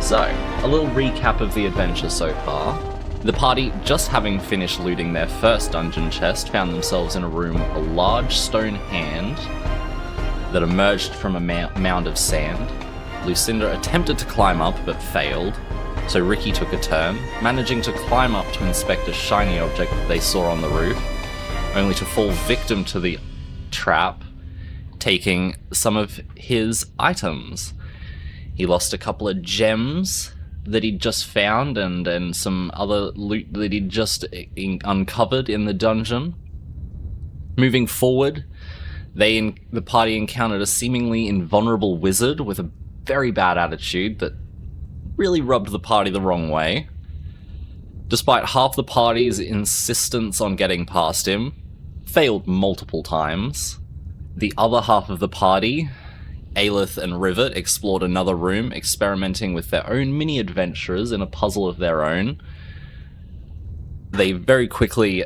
So, a little recap of the adventure so far. The party, just having finished looting their first dungeon chest, found themselves in a room with a large stone hand that emerged from a mound of sand. Lucinda attempted to climb up, but failed, so Ricky took a turn, managing to climb up to inspect a shiny object that they saw on the roof, only to fall victim to the trap, taking some of his items. He lost a couple of gems that he'd just found and some other loot that he'd just uncovered in the dungeon. Moving forward, the party encountered a seemingly invulnerable wizard with a very bad attitude that really rubbed the party the wrong way. Despite half the party's insistence on getting past him, failed multiple times. The other half of the party, Aelith and Rivet, explored another room, experimenting with their own mini-adventurers in a puzzle of their own. They very quickly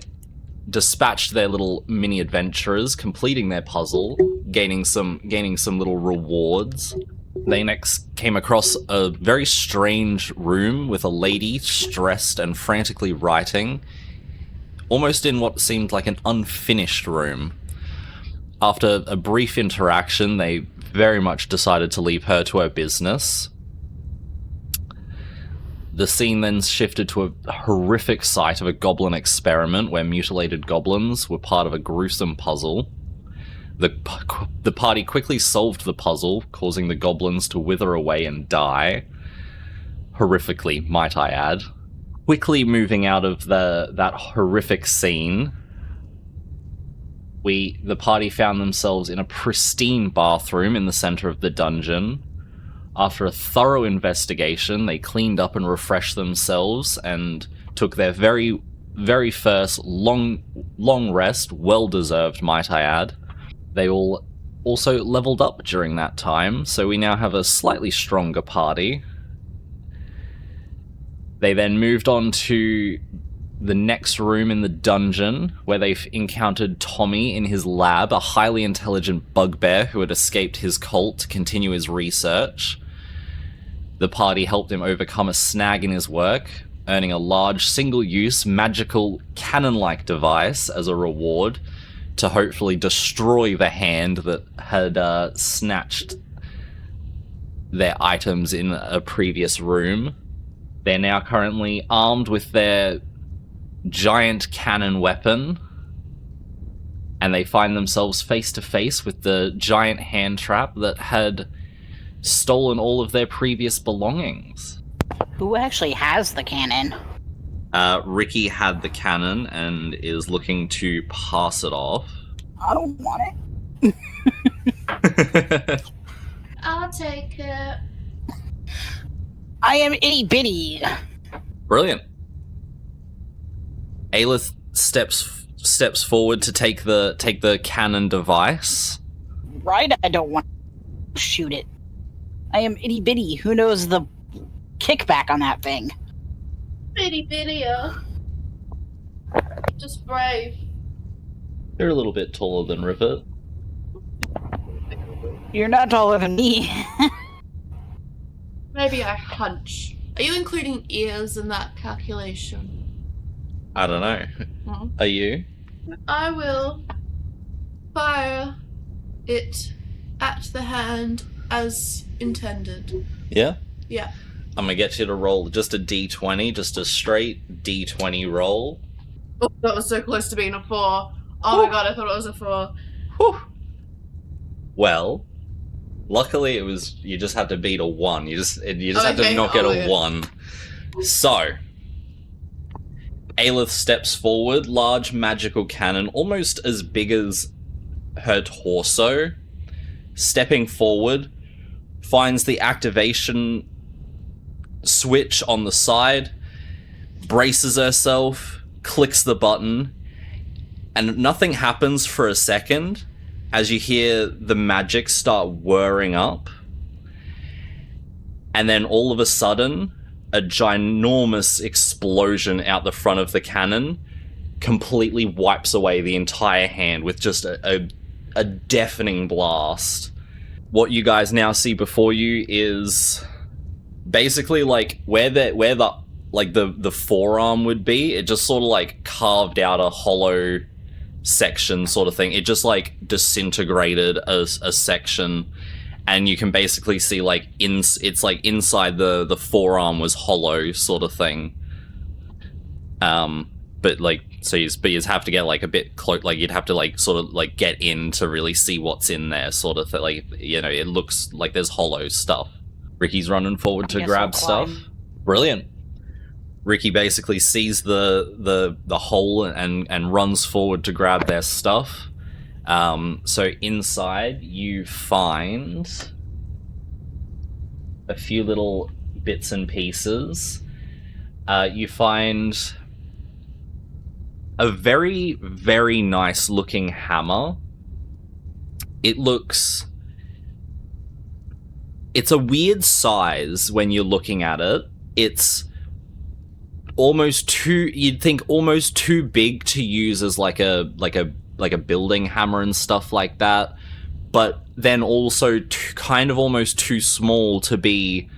dispatched their little mini-adventurers, completing their puzzle, gaining some little rewards. They next came across a very strange room with a lady stressed and frantically writing, almost in what seemed like an unfinished room. After a brief interaction, they very much decided to leave her to her business. The scene then shifted to a horrific sight of a goblin experiment where mutilated goblins were part of a gruesome puzzle. The party quickly solved the puzzle, causing the goblins to wither away and die. Horrifically, might I add. Quickly moving out of that horrific scene, the party found themselves in a pristine bathroom in the center of the dungeon. After a thorough investigation, they cleaned up and refreshed themselves and took their very, very first long rest, well-deserved, might I add. They all also leveled up during that time, so we now have a slightly stronger party. They then moved on to the next room in the dungeon, where they've encountered Tommy in his lab, a highly intelligent bugbear who had escaped his cult to continue his research. The party helped him overcome a snag in his work, earning a large single-use magical cannon-like device as a reward to hopefully destroy the hand that had snatched their items in a previous room. They're now currently armed with their giant cannon weapon, and they find themselves face to face with the giant hand trap that had stolen all of their previous belongings. Who actually has the cannon? Ricky had the cannon and is looking to pass it off. I don't want it. I'll take it. I am itty bitty. Brilliant. Aelith steps forward to take the cannon device. Right, I don't want to shoot it. I am itty bitty. Who knows the kickback on that thing? Bitty bitty, just brave. They're a little bit taller than Rivet. You're not taller than me. Maybe I hunch. Are you including ears in that calculation? I don't know. Are you? I will fire it at the hand as intended. Yeah? Yeah. I'm gonna get you to roll just a d20, just a straight d20 roll. Oh, that was so close to being a 4. Oh my god, I thought it was a 4. Whew. Well, luckily you just had to beat a 1. You just had to not get a 1. So, Aelith steps forward, large magical cannon, almost as big as her torso, stepping forward, finds the activation switch on the side, braces herself, clicks the button, and nothing happens for a second as you hear the magic start whirring up. And then all of a sudden, a ginormous explosion out the front of the cannon completely wipes away the entire hand with just a deafening blast. What you guys now see before you is basically like where the like the forearm would be, it just sort of like carved out a hollow section sort of thing. It just like disintegrated as a section, and you can basically see like it's like inside the forearm was hollow sort of thing. But like so you'd have to get like a bit close, like you'd have to like sort of like get in to really see what's in there sort of thing. Like, you know, it looks like there's hollow stuff. Ricky's running forward to grab stuff. Brilliant. Ricky basically sees the hole and runs forward to grab their stuff. So inside you find a few little bits and pieces. You find a very, very nice looking hammer. It's a weird size when you're looking at it. It's you'd think almost too big to use as like a building hammer and stuff like that, but then also kind of almost too small to be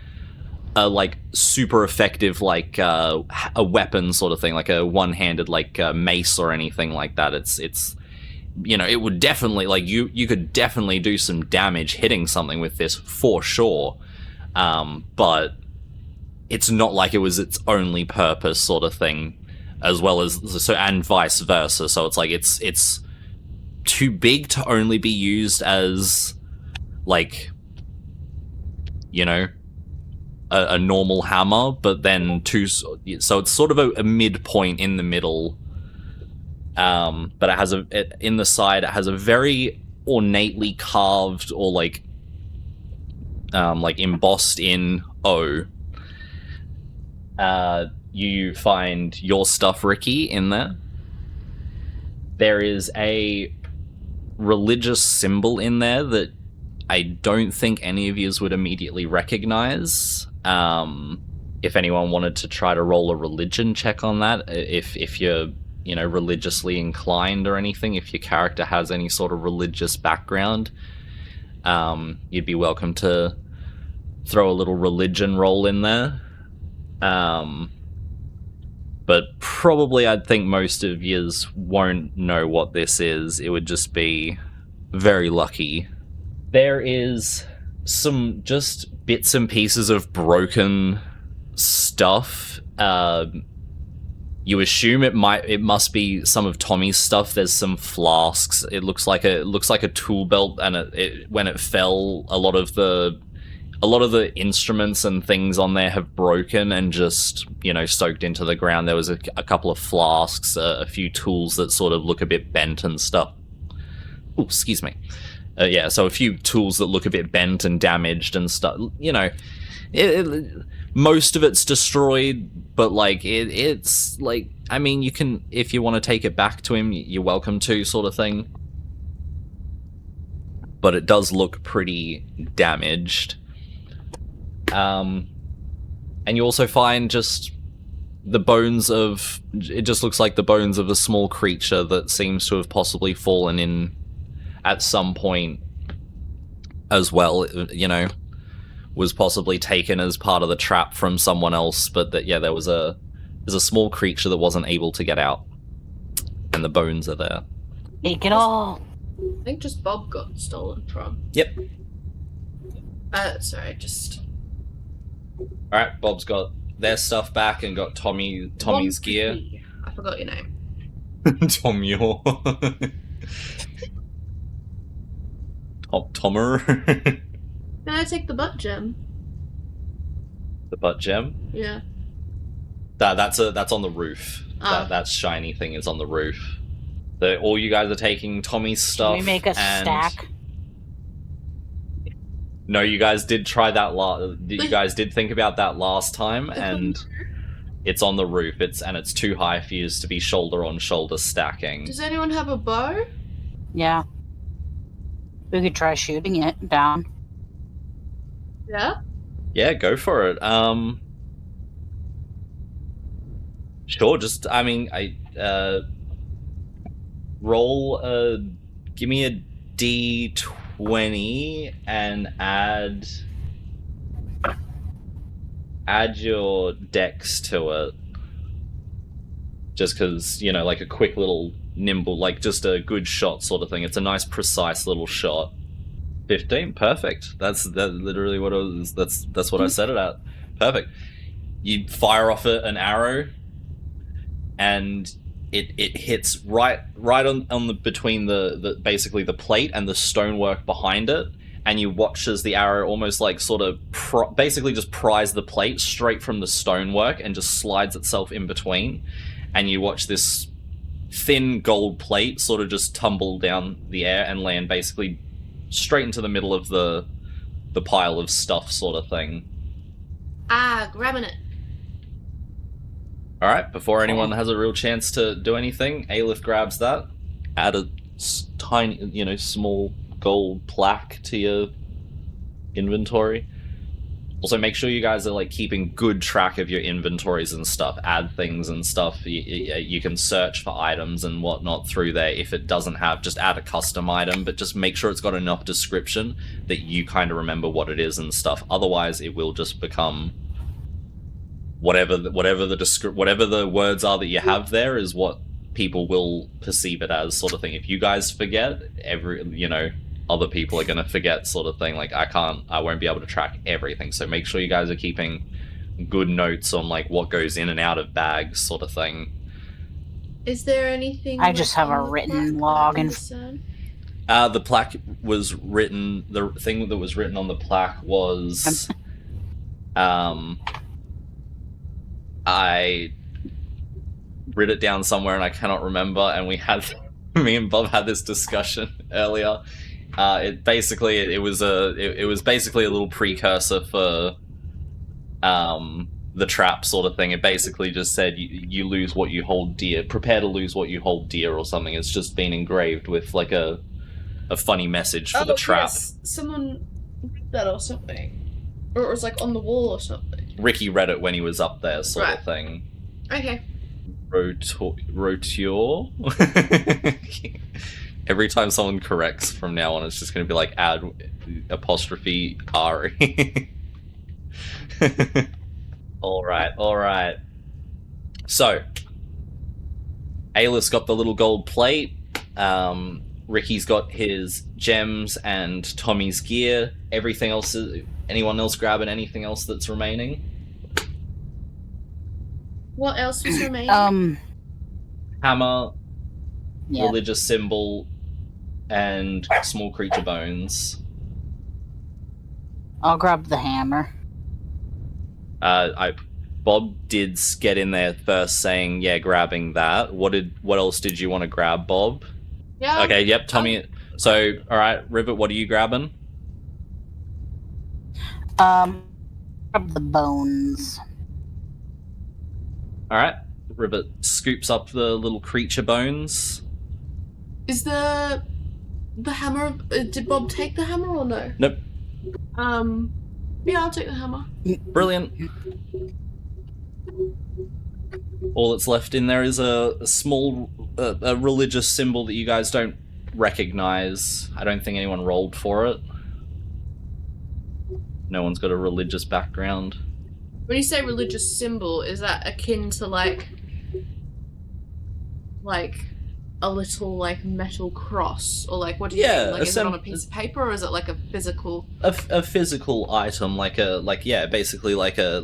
a like super effective like a weapon sort of thing, like a one-handed like mace or anything like that. It's you know, it would definitely like you could definitely do some damage hitting something with this for sure, but it's not like it was its only purpose sort of thing, as well as so, and vice versa. So it's like it's too big to only be used as like, you know, a normal hammer, but then so it's sort of a midpoint in the middle. But it has in the side it has a very ornately carved or like embossed in O. You find your stuff, Ricky, in there. There is a religious symbol in there that I don't think any of yous would immediately recognize. If anyone wanted to try to roll a religion check on that, if you're, you know, religiously inclined or anything, if your character has any sort of religious background, you'd be welcome to throw a little religion roll in there. But probably I'd think most of yous won't know what this is. It would just be very lucky. There is some just bits and pieces of broken stuff. You assume it must be some of Tommy's stuff. There's some flasks. It looks like a tool belt, and when it fell, a lot of the instruments and things on there have broken and just, you know, soaked into the ground. There was a couple of flasks, a few tools that sort of look a bit bent and stuff. Oh, excuse me. Yeah, so a few tools that look a bit bent and damaged and stuff. You know, most of it's destroyed, but like it's like, I mean, you can, if you want to take it back to him, you're welcome to, sort of thing. But it does look pretty damaged. And you also find just the bones of, it just looks like the bones of a small creature that seems to have possibly fallen in at some point as well, you know, was possibly taken as part of the trap from someone else, but that, yeah, there's a small creature that wasn't able to get out, and the bones are there. Take it all. I think just Bob got stolen from. Yep. Sorry, just... Alright, Bob's got their stuff back and got Tommy's gear. I forgot your name. Tommy. Tomer. Can I take the butt gem? The butt gem? Yeah. That's on the roof. Oh. That shiny thing is on the roof. All you guys are taking Tommy's stuff. Can we make a stack? No, you guys did try that you guys did think about that last time, and it's on the roof. It's too high for you to be shoulder on shoulder stacking. Does anyone have a bow? Yeah. We could try shooting it down. Yeah? Yeah, go for it. Sure, just, I mean, roll give me a D20 and add add your dex to it. Just because, you know, like a quick little nimble, like just a good shot sort of thing. It's a nice, precise little shot. 15, perfect. That's literally what it was. That's what I set it at. Perfect. You fire off an arrow, and it hits right on the between the basically the plate and the stonework behind it. And you watch as the arrow almost like sort of basically just pries the plate straight from the stonework and just slides itself in between. And you watch this thin gold plate sort of just tumble down the air and land basically straight into the middle of the pile of stuff sort of thing. Grabbing it. Alright, before anyone has a real chance to do anything, Aelith grabs that, add a tiny, you know, small gold plaque to your inventory. Also, make sure you guys are like keeping good track of your inventories and stuff. Add things and stuff. You can search for items and whatnot through there. If it doesn't have, just add a custom item, but just make sure it's got enough description that you kind of remember what it is and stuff. Otherwise, it will just become whatever the words are that you have there is what people will perceive it as, sort of thing. If you guys forget, other people are going to forget, sort of thing. Like, I won't be able to track everything, so make sure you guys are keeping good notes on like what goes in and out of bags, sort of thing. Is there anything I just have a written log and the plaque was written, the thing that was written on the plaque was I wrote it down somewhere and I cannot remember, and me and Bob had this discussion earlier. It was basically a little precursor for the trap sort of thing. It basically just said you lose what you hold dear. Prepare to lose what you hold dear, or something. It's just been engraved with like a funny message for the trap. Yes. Someone read that or something, or it was like on the wall or something. Ricky read it when he was up there, sort of thing. Okay. Rotior. Every time someone corrects from now on, it's just going to be like add apostrophe Ari. All right. So, Aelith's got the little gold plate. Ricky's got his gems and Tommy's gear. Everything else anyone else grabbing anything else that's remaining? What else was remaining? Hammer, yeah. religious symbol, and small creature bones. I'll grab the hammer. Bob did get in there first, saying, "Yeah, grabbing that." What else did you want to grab, Bob? Yeah. Okay. Yep. Tommy. So, all right, Rivet. What are you grabbing? Grab the bones. All right. Rivet scoops up the little creature bones. Is the hammer? Did Bob take the hammer or no? Nope. Yeah, I'll take the hammer. Brilliant. All that's left in there is a small a religious symbol that you guys don't recognize. I don't think anyone rolled for it. No one's got a religious background. When you say religious symbol, is that akin to like a little like metal cross, or like what do you mean? Like, is it on a piece of paper, or is it like a physical? A physical item, basically like a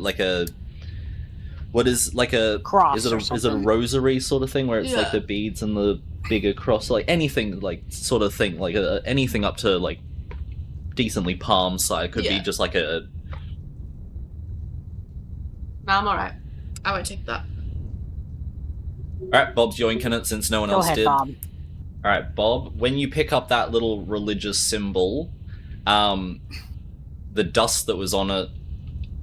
what is like a cross? Is it a rosary sort of thing where it's like the beads and the bigger cross, like anything like sort of thing, like anything up to like decently palm size could be just like a. No, I'm alright. I won't take that. Alright, Bob's yoinking it since no one else did. Bob. Alright, Bob, when you pick up that little religious symbol, the dust that was on it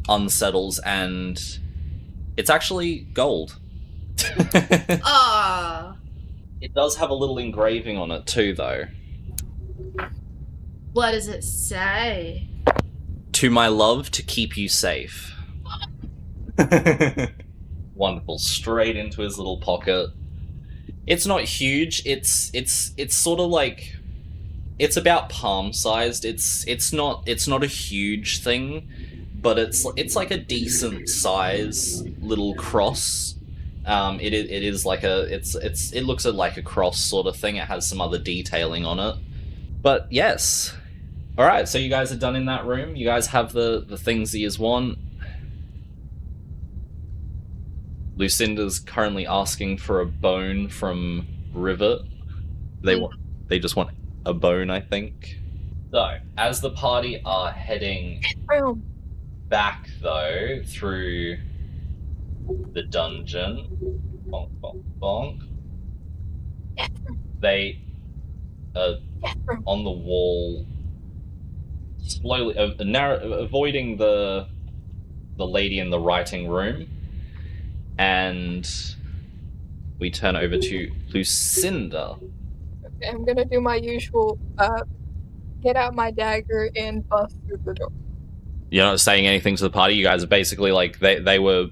unsettles, and it's actually gold. Ah. It does have a little engraving on it too, though. What does it say? To my love, to keep you safe. Wonderful. Straight into his little pocket. It's not huge. It's sort of like, it's about palm sized. It's not a huge thing, but it's like a decent size little cross. It is like it looks like a cross sort of thing. It has some other detailing on it, but yes. All right, so you guys are done in that room. You guys have the things that you want. Lucinda's currently asking for a bone from Rivet. They just want a bone, I think. So, as the party are heading back, though, through the dungeon, bonk, bonk, bonk, they are on the wall, slowly, avoiding the lady in the writing room, and we turn over to Lucinda. Okay, I'm gonna do my usual, get out my dagger and bust through the door. You're not saying anything to the party? You guys are basically like, they were...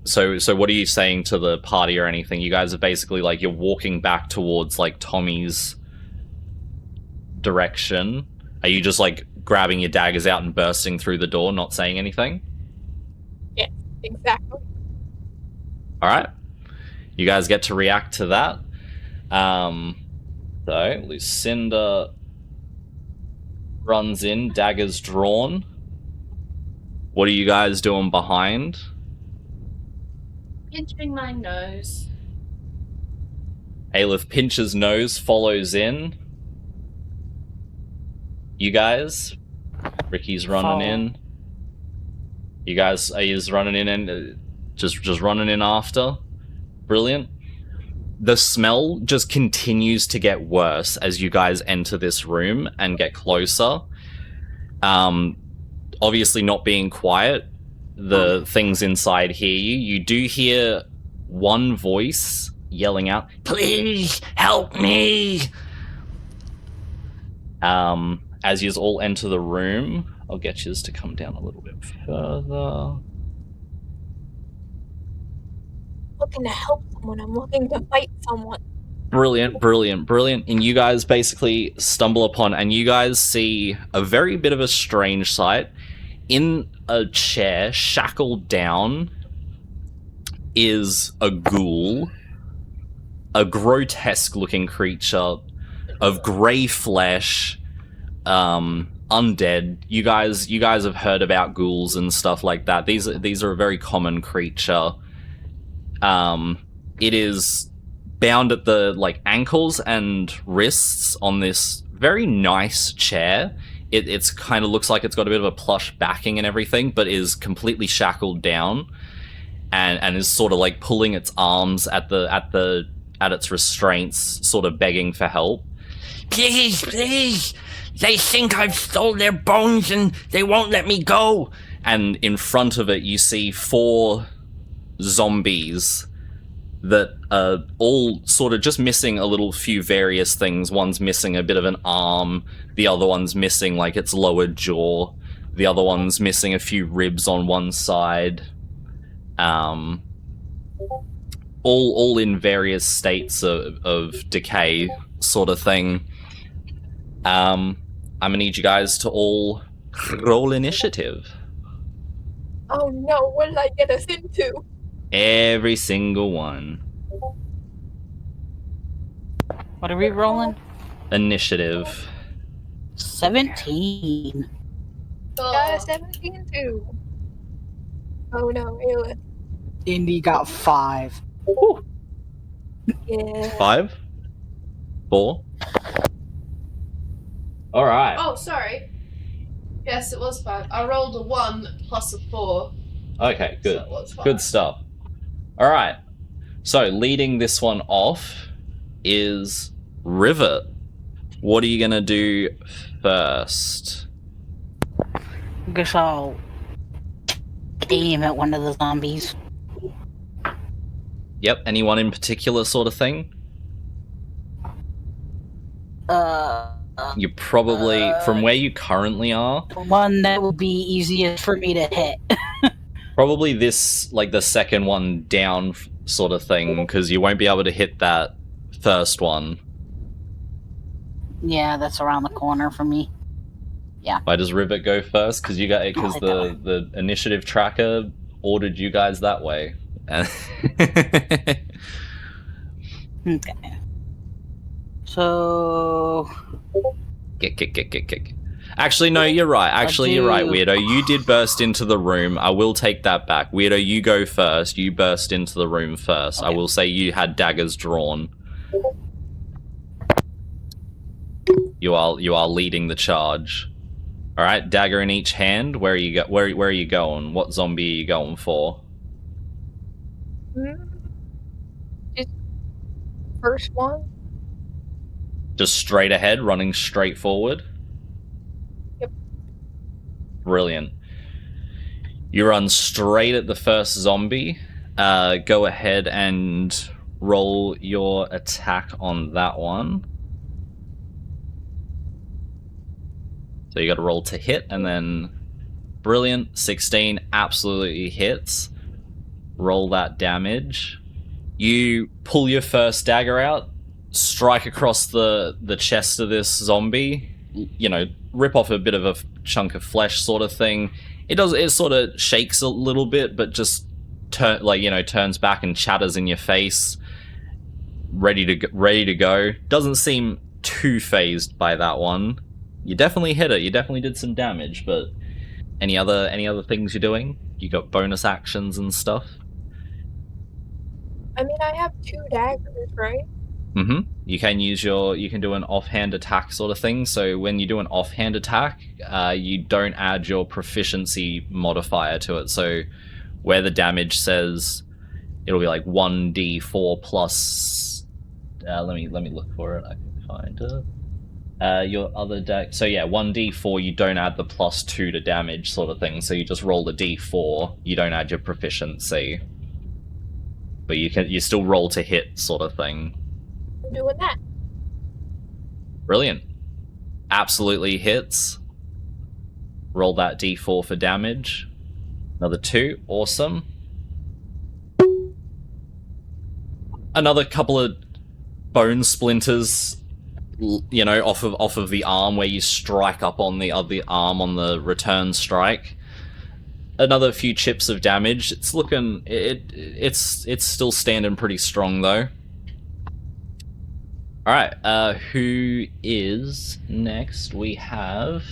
So what are you saying to the party or anything? You guys are basically like, you're walking back towards, like, Tommy's direction. Are you just, like, grabbing your daggers out and bursting through the door, not saying anything? Yeah, exactly. Alright. You guys get to react to that. So, Lucinda runs in, daggers drawn. What are you guys doing behind? Pinching my nose. Aelith pinches nose, follows in. You guys? Ricky's running in. You guys, are you running in and just running in after? Brilliant. The smell just continues to get worse as you guys enter this room and get closer. Obviously not being quiet, the things inside hear you. You do hear one voice yelling out, "Please help me!" As you all enter the room, I'll get you to come down a little bit further. Looking to help someone. I'm looking to fight someone. Brilliant, brilliant, brilliant. And you guys basically stumble upon, and you guys see a very bit of a strange sight. In a chair, shackled down, is a ghoul, a grotesque-looking creature of grey flesh, undead. You guys have heard about ghouls and stuff like that. These are a very common creature. It is bound at the ankles and wrists on this very nice chair. It's kind of looks like it's got a bit of a plush backing and everything, but is completely shackled down, and is sort of like pulling its arms at its restraints, sort of begging for help. Please, please! They think I've stole their bones and they won't let me go! And in front of it, you see 4 zombies that are all sort of just missing a little few various things. One's missing a bit of an arm, the other one's missing its lower jaw, the other one's missing a few ribs on one side. All in various states of decay, sort of thing. I'm gonna need you guys to all roll initiative. Oh no, what did I get us into? Every single one. What are we rolling? Initiative. 17. Got a 17 too. Oh no, Aelith. Indy got 5. Yeah. 5? 4? Alright. Oh, sorry. Yes, it was 5. I rolled a 1 plus a 4. Okay, good. So it was 5. Good stuff. Alright. So, leading this one off is Rivet. What are you gonna do first? Guess I'll aim at one of the zombies. Yep, anyone in particular sort of thing? You probably, from where you currently are... The one that would be easiest for me to hit. Probably this, the second one down sort of thing, because you won't be able to hit that first one. Yeah, that's around the corner for me. Yeah. Why does Rivet go first? Because you got it. Because the initiative tracker ordered you guys that way. Okay. So. Kick. Actually, no, you're right. You're right, Weirdo. You did burst into the room. I will take that back. Weirdo, you go first. You burst into the room first. Okay. I will say you had daggers drawn. You are leading the charge. All right, dagger in each hand. Where are you where are you going? What zombie are you going for? Just first one. Just straight ahead, running straight forward. Yep. Brilliant. You run straight at the first zombie. Go ahead and roll your attack on that one. So you got to roll to hit, and then brilliant. 16 absolutely hits. Roll that damage. You pull your first dagger out, strike across the chest of this zombie. You know, rip off a bit of a chunk of flesh, sort of thing. It sort of shakes a little bit, but just turns back and chatters in your face, ready to go. Doesn't seem too phased by that one. You definitely hit it. You definitely did some damage, but any other things you're doing? You got bonus actions and stuff? I mean, I have 2 daggers, right? Mm-hmm. You can do an offhand attack sort of thing. So when you do an offhand attack, you don't add your proficiency modifier to it. So where the damage says it'll be like 1d4 plus. Let me look for it. I can find it. Your other deck. So yeah, 1d4. You don't add the +2 to damage sort of thing. So you just roll the d4. You don't add your proficiency, but you still roll to hit sort of thing. I'm doing that. Brilliant. Absolutely hits. Roll that d4 for damage. Another 2. Awesome. Another couple of bone splinters, you know, off of the arm where you strike up on the other arm on the return strike. Another few chips of damage. It's looking it's still standing pretty strong though. All right, who is next? We have...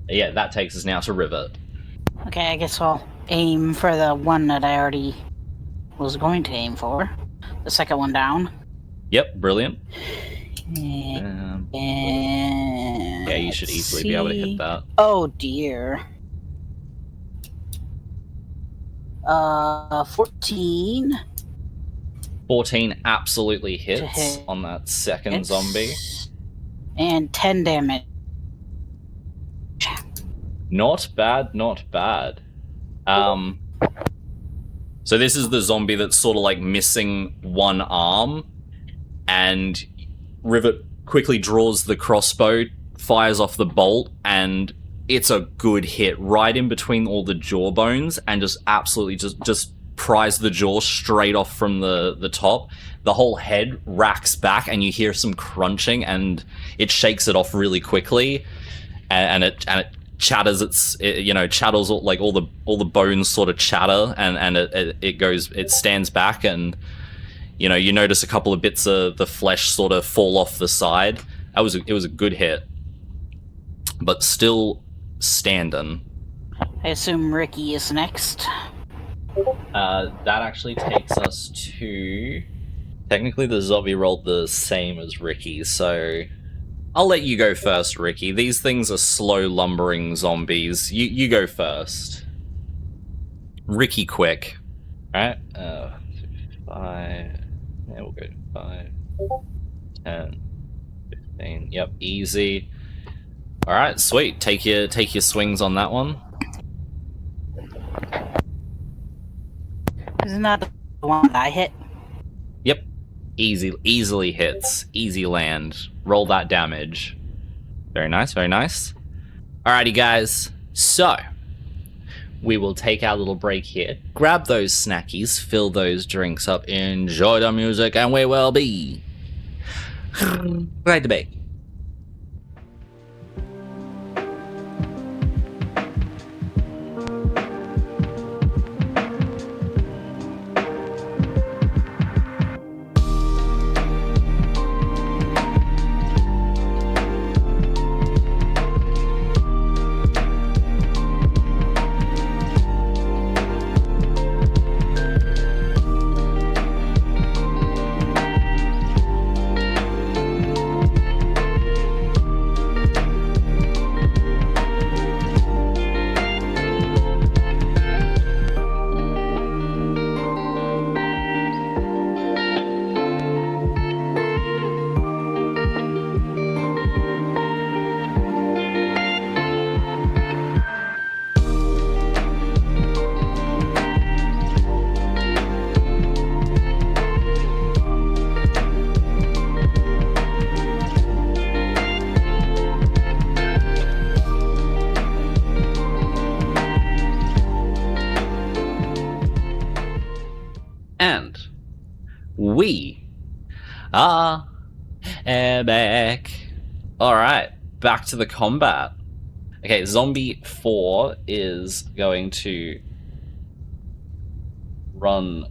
Yeah, that takes us now to Rivet. Okay, I guess I'll aim for the one that I already was going to aim for. The second one down. Yep, brilliant. And yeah, you should easily be able to hit that. Oh dear. 14. 14 absolutely hits on that second zombie. And 10 damage. Not bad, not bad. So this is the zombie that's sort of like missing one arm, and Rivet quickly draws the crossbow, fires off the bolt, and it's a good hit right in between all the jawbones, and just absolutely just pries the jaw straight off from the top. The whole head racks back, and you hear some crunching, and it shakes it off really quickly, and it chatters. Chatters, like all the bones sort of chatter, and it stands back, and you know, you notice a couple of bits of the flesh sort of fall off the side. It was a good hit, but still standing. I assume Ricky is next. That actually takes us to... Technically, the zombie rolled the same as Ricky, so I'll let you go first, Ricky. These things are slow, lumbering zombies. You go first. Ricky, quick. Alright, 5... Yeah, we'll go 5, 10, 15. Yep, easy. Alright, sweet. Take your swings on that one. Isn't that the one I hit? Yep. Easily hits. Easy land. Roll that damage. Very nice, very nice. Alrighty, guys. So, we will take our little break here. Grab those snackies, fill those drinks up, enjoy the music, and we will be right back. And we are back. Alright, back to the combat. Okay, Zombie 4 is going to run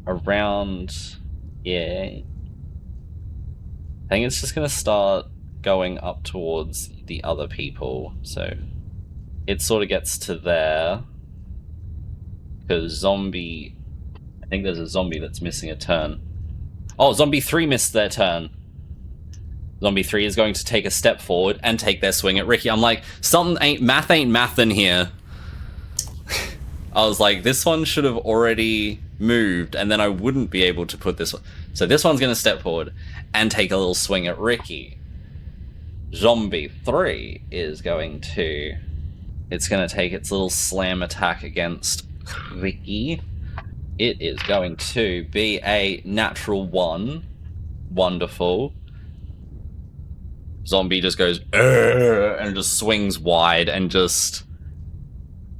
around. Yeah. I think it's just going to start going up towards the other people. So it sort of gets to there. Because Zombie... I think there's a zombie that's missing a turn. Oh, Zombie 3 missed their turn. Zombie 3 is going to take a step forward and take their swing at Ricky. I'm like, math ain't mathin' here. I was like, this one should have already moved, and then I wouldn't be able to put this one. So this one's going to step forward and take a little swing at Ricky. Zombie 3 is going to... It's going to take its little slam attack against Ricky. It is going to be a natural 1. Wonderful. Zombie just goes and just swings wide and just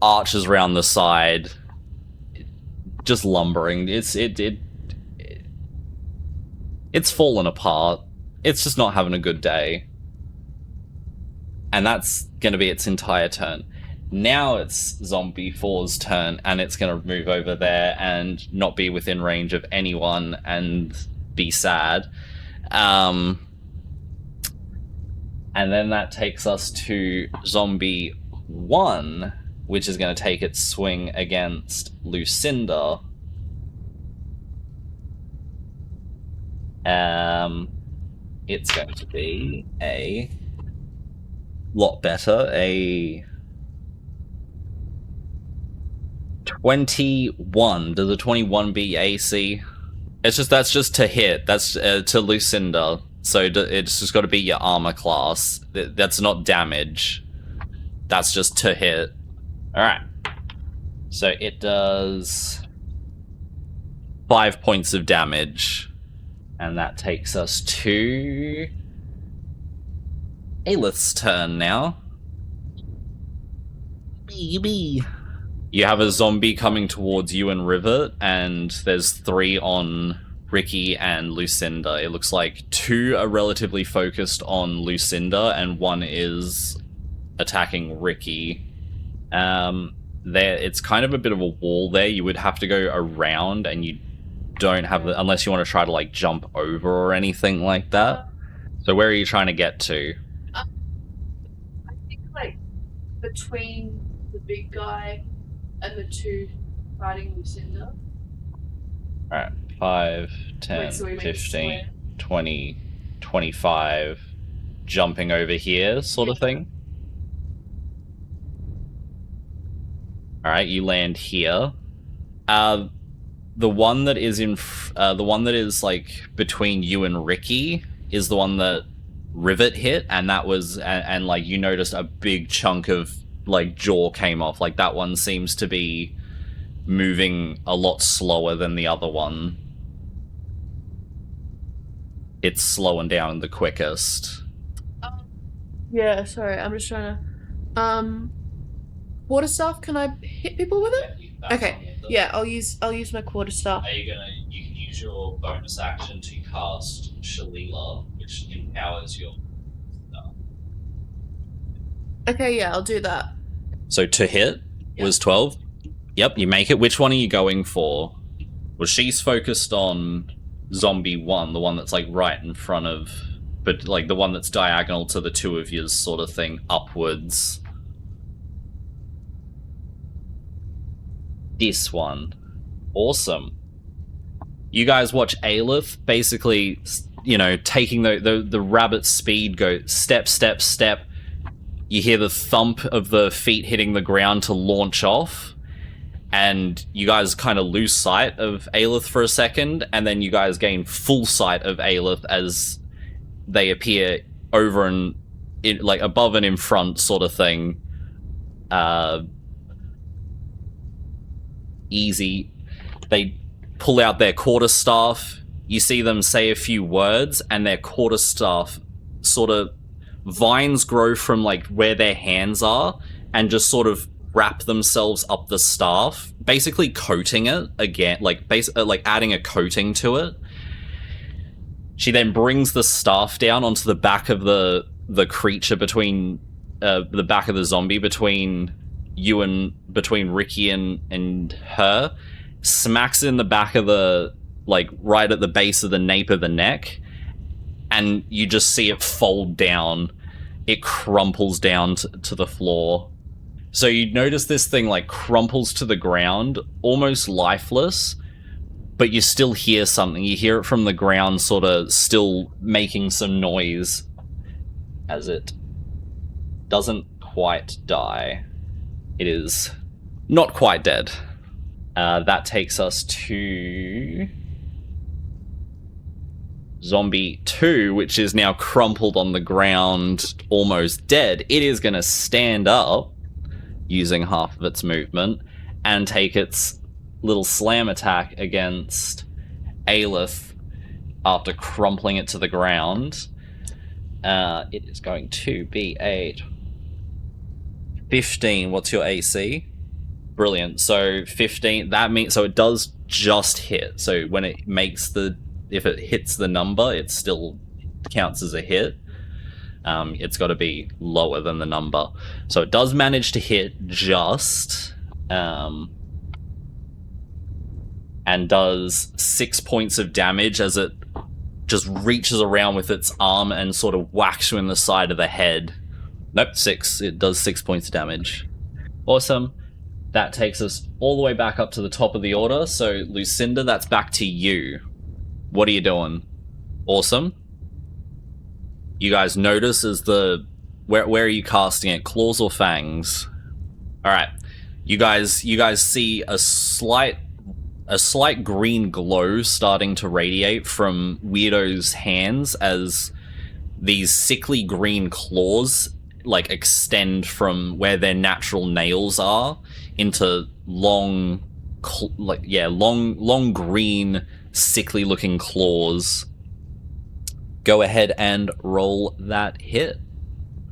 arches around the side, just lumbering. It's fallen apart. It's just not having a good day, and that's going to be its entire turn. Now it's Zombie 4's turn, and it's going to move over there and not be within range of anyone and be sad. And then that takes us to Zombie 1, which is going to take its swing against Lucinda. It's going to be a lot better, a 21. Does a 21 be AC? That's just to hit. That's to Lucinda. So it's just got to be your armor class. That's not damage. That's just to hit. Alright. So it does 5 points of damage. And that takes us to Aelith's turn now. You have a zombie coming towards you and Rivet, and there's 3 on Ricky and Lucinda. It looks like 2 are relatively focused on Lucinda, and 1 is attacking Ricky. It's kind of a bit of a wall there. You would have to go around, and you don't have the... Unless you want to try to, like, jump over or anything like that. So where are you trying to get to? I think, like, between the big guy and the 2 fighting Lucinda. Alright, 5, 10, 15, 20, 25, jumping over here, sort of thing. Alright, you land here. The one that is like between you and Ricky is the one that Rivet hit, and that was and like you noticed a big chunk of like jaw came off. Like that one seems to be moving a lot slower than the other one. It's slowing down the quickest. Yeah, sorry, I'm just trying to... Quarterstaff, can I hit people with it? Okay, yeah, I'll use my quarterstaff. You can use your bonus action to cast Shalila, which empowers your... Okay, yeah, I'll do that. So to hit was 12? Yep, you make it. Which one are you going for? Well, she's focused on Zombie 1, the one that's like right in front of... But like the one that's diagonal to the 2 of you sort of thing, upwards. This one. Awesome. You guys watch Aelith basically, you know, taking the rabbit speed, go step, step, step. You hear the thump of the feet hitting the ground to launch off, and you guys kind of lose sight of Aelith for a second, and then you guys gain full sight of Aelith as they appear over and like above and in front, sort of thing. Easy. They pull out their quarterstaff. You see them say a few words, and their quarterstaff sort of vines grow from like where their hands are and just sort of wrap themselves up the staff, basically coating it again, like adding a coating to it. She then brings the staff down onto the back of the creature between the back of the zombie between Ricky and her, smacks it in the back of the, like, right at the base of the nape of the neck, and you just see it fold down. It crumples down to the floor. So you notice this thing, like, crumples to the ground, almost lifeless, but you still hear something. You hear it from the ground, sort of still making some noise as it doesn't quite die. It is not quite dead. That takes us to Zombie 2, which is now crumpled on the ground, almost dead. It is going to stand up, using half of its movement, and take its little slam attack against Aleph after crumpling it to the ground. It is going to be a 15. What's your AC? Brilliant. So 15, that means, so it does just hit. So when it makes if it hits the number, it still counts as a hit. It's got to be lower than the number. So it does manage to hit just, and does 6 points of damage as it just reaches around with its arm and sort of whacks you in the side of the head. Nope, 6. It does 6 points of damage. Awesome. That takes us all the way back up to the top of the order. So, Lucinda, that's back to you. What are you doing? Awesome. You guys notice as where are you casting it? Claws or fangs? Alright. You guys see a slight green glow starting to radiate from Weirdo's hands as these sickly green claws, like, extend from where their natural nails are into long green, sickly looking claws. Go ahead and roll that hit.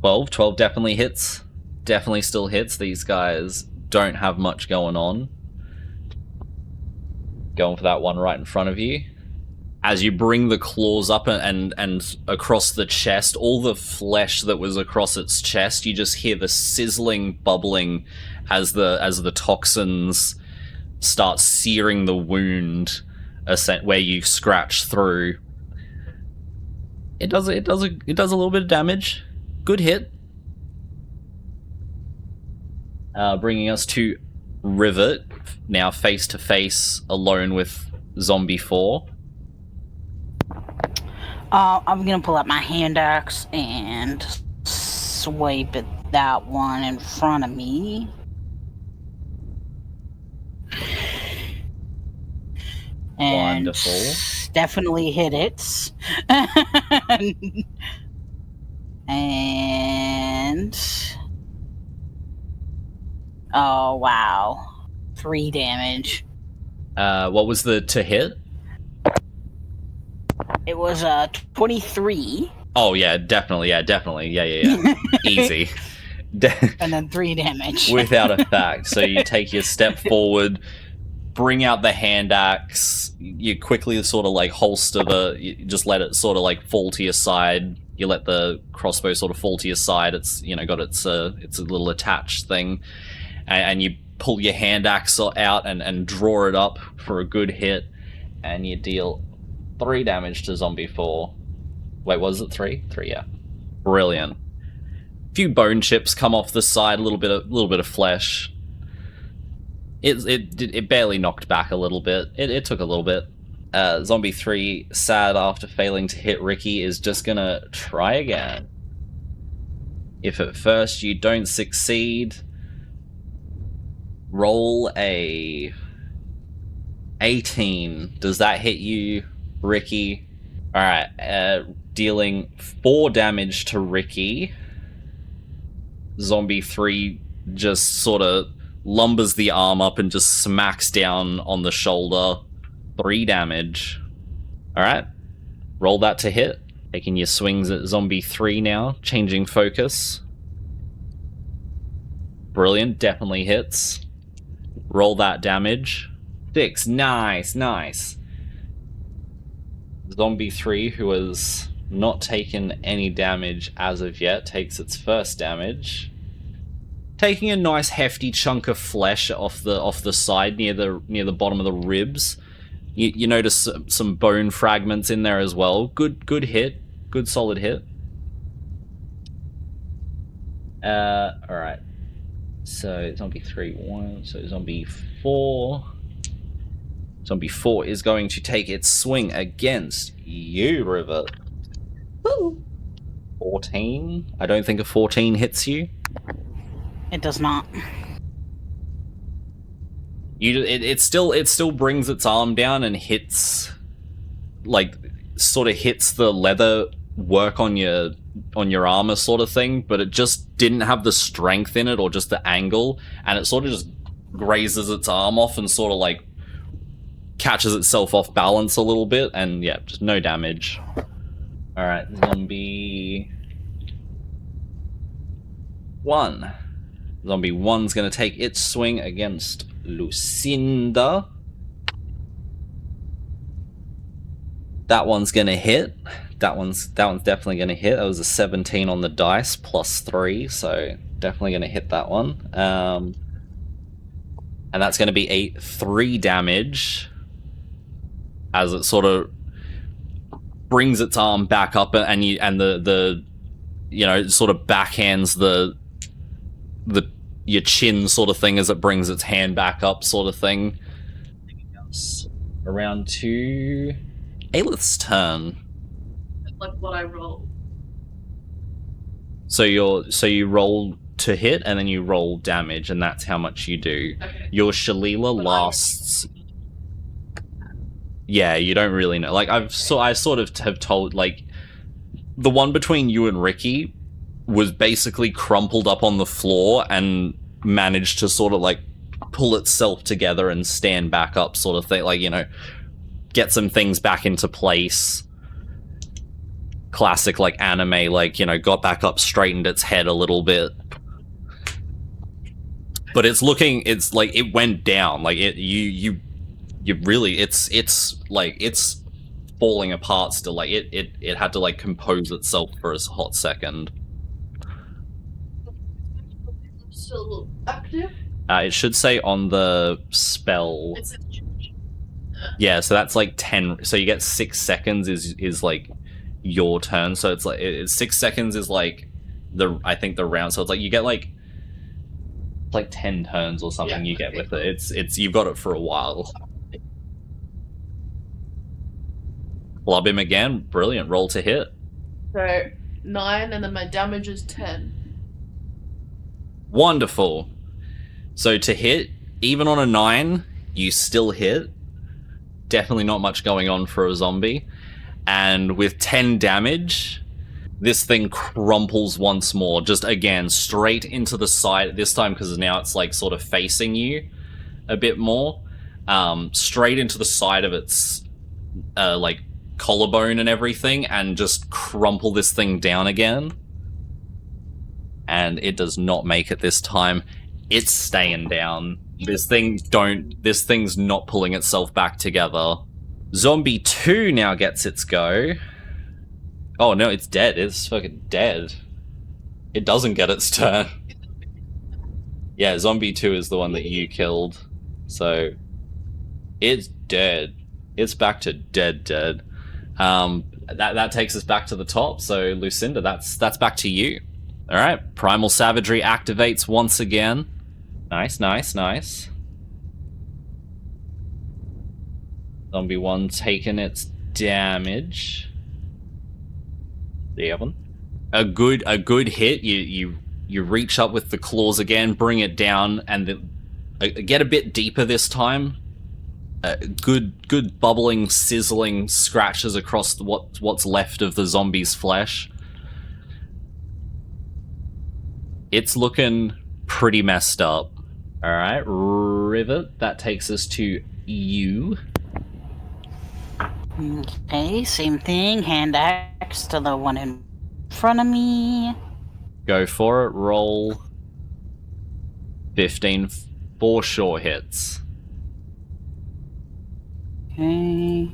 12 definitely hits. Definitely still hits. These guys don't have much going on. Going for that one right in front of you. As you bring the claws up and across the chest, all the flesh that was across its chest, you just hear the sizzling, bubbling as the toxins start searing the wound where you scratch through. It does a little bit of damage. Good hit. Bringing us to Rivet, now face to face, alone with Zombie 4. I'm gonna pull out my hand axe and swipe at that one in front of me. And wonderful. Definitely hit it. And oh wow, 3 damage. What was the to hit? It was 23. Oh yeah, definitely. Yeah. Easy. And then 3 damage. Without a fact. So you take your step forward, bring out the hand axe, you quickly sort of like holster you just let it sort of like fall to your side. You let the crossbow sort of fall to your side. It's, you know, got its a little attached thing. And you pull your hand axe out and draw it up for a good hit. And you deal 3 damage to Zombie 4. Wait, was it 3? 3, yeah. Brilliant. A few bone chips come off the side, a little bit of flesh. It barely knocked back a little bit. It took a little bit. Zombie 3, sad after failing to hit Ricky, is just gonna try again. If at first you don't succeed, roll a 18. Does that hit you, Ricky? Alright, dealing 4 damage to Ricky. Zombie 3 just sort of lumbers the arm up and just smacks down on the shoulder. 3 damage. Alright, roll that to hit. Taking your swings at Zombie 3 now, changing focus. Brilliant, definitely hits. Roll that damage. 6, nice, nice. Zombie 3, who has not taken any damage as of yet, takes its first damage. Taking a nice hefty chunk of flesh off the side near the bottom of the ribs. You notice some bone fragments in there as well. Good hit. Good solid hit. Alright. So zombie 3, 1. So zombie 4. Zombie 4 is going to take its swing against you, River. Woo. 14. I don't think a 14 hits you. It does not. It still brings its arm down and hits, like, sort of hits the leather work on your armor sort of thing, but it just didn't have the strength in it or just the angle, and it sort of just grazes its arm off and sort of like catches itself off balance a little bit, and yeah, just no damage. Alright, zombie 1. Zombie 1's gonna take its swing against Lucinda. That one's gonna hit. That one's definitely gonna hit. That was a 17 on the dice plus 3, so definitely gonna hit that one. And that's gonna be a 3 damage as it sort of brings its arm back up, and the you know, it sort of backhands your chin sort of thing as it brings its hand back up sort of thing. Around to Aelith's turn. Like what I roll. So you roll to hit and then you roll damage, and that's how much you do. Okay. Your Shalila lasts. Yeah, you don't really know. Like I sort of have told, like, the one between you and Ricky was basically crumpled up on the floor and managed to sort of like pull itself together and stand back up sort of thing, like, you know, get some things back into place. Classic like anime, like, you know, got back up, straightened its head a little bit. But it's like it went down, like you really, it's like it's falling apart still, like it had to like compose itself for a hot second. Still active? It should say on the spell. It's Yeah, so that's like 10. So you get 6 seconds is like your turn. So it's like 6 seconds is like I think the round. So it's like you get like 10 turns or something. Yeah, you get okay, with cool. it. It's you've got it for a while. Club him again. Brilliant. Roll to hit. So 9, and then my damage is 10. Wonderful. So to hit, even on a 9, you still hit. Definitely not much going on for a zombie. And with 10 damage, this thing crumples once more, just again, straight into the side, this time because now it's like sort of facing you a bit more. Straight into the side of its like collarbone and everything, and just crumple this thing down again. And it does not make it this time. It's staying down. This thing's not pulling itself back together. Zombie 2 now gets its go. Oh no, it's dead. It's fucking dead. It doesn't get its turn. Yeah, Zombie 2 is the one that you killed. So it's dead. It's back to dead. That takes us back to the top. So Lucinda, that's back to you. All right, Primal Savagery activates once again. Nice. Zombie 1 taking its damage. The other one. A good hit. You reach up with the claws again, bring it down, and get a bit deeper this time. Good bubbling, sizzling scratches across what's left of the zombie's flesh. It's looking pretty messed up. All right, Rivet. That takes us to you. Okay, same thing. Hand axe to the one in front of me. Go for it. Roll 15 for sure hits. Okay.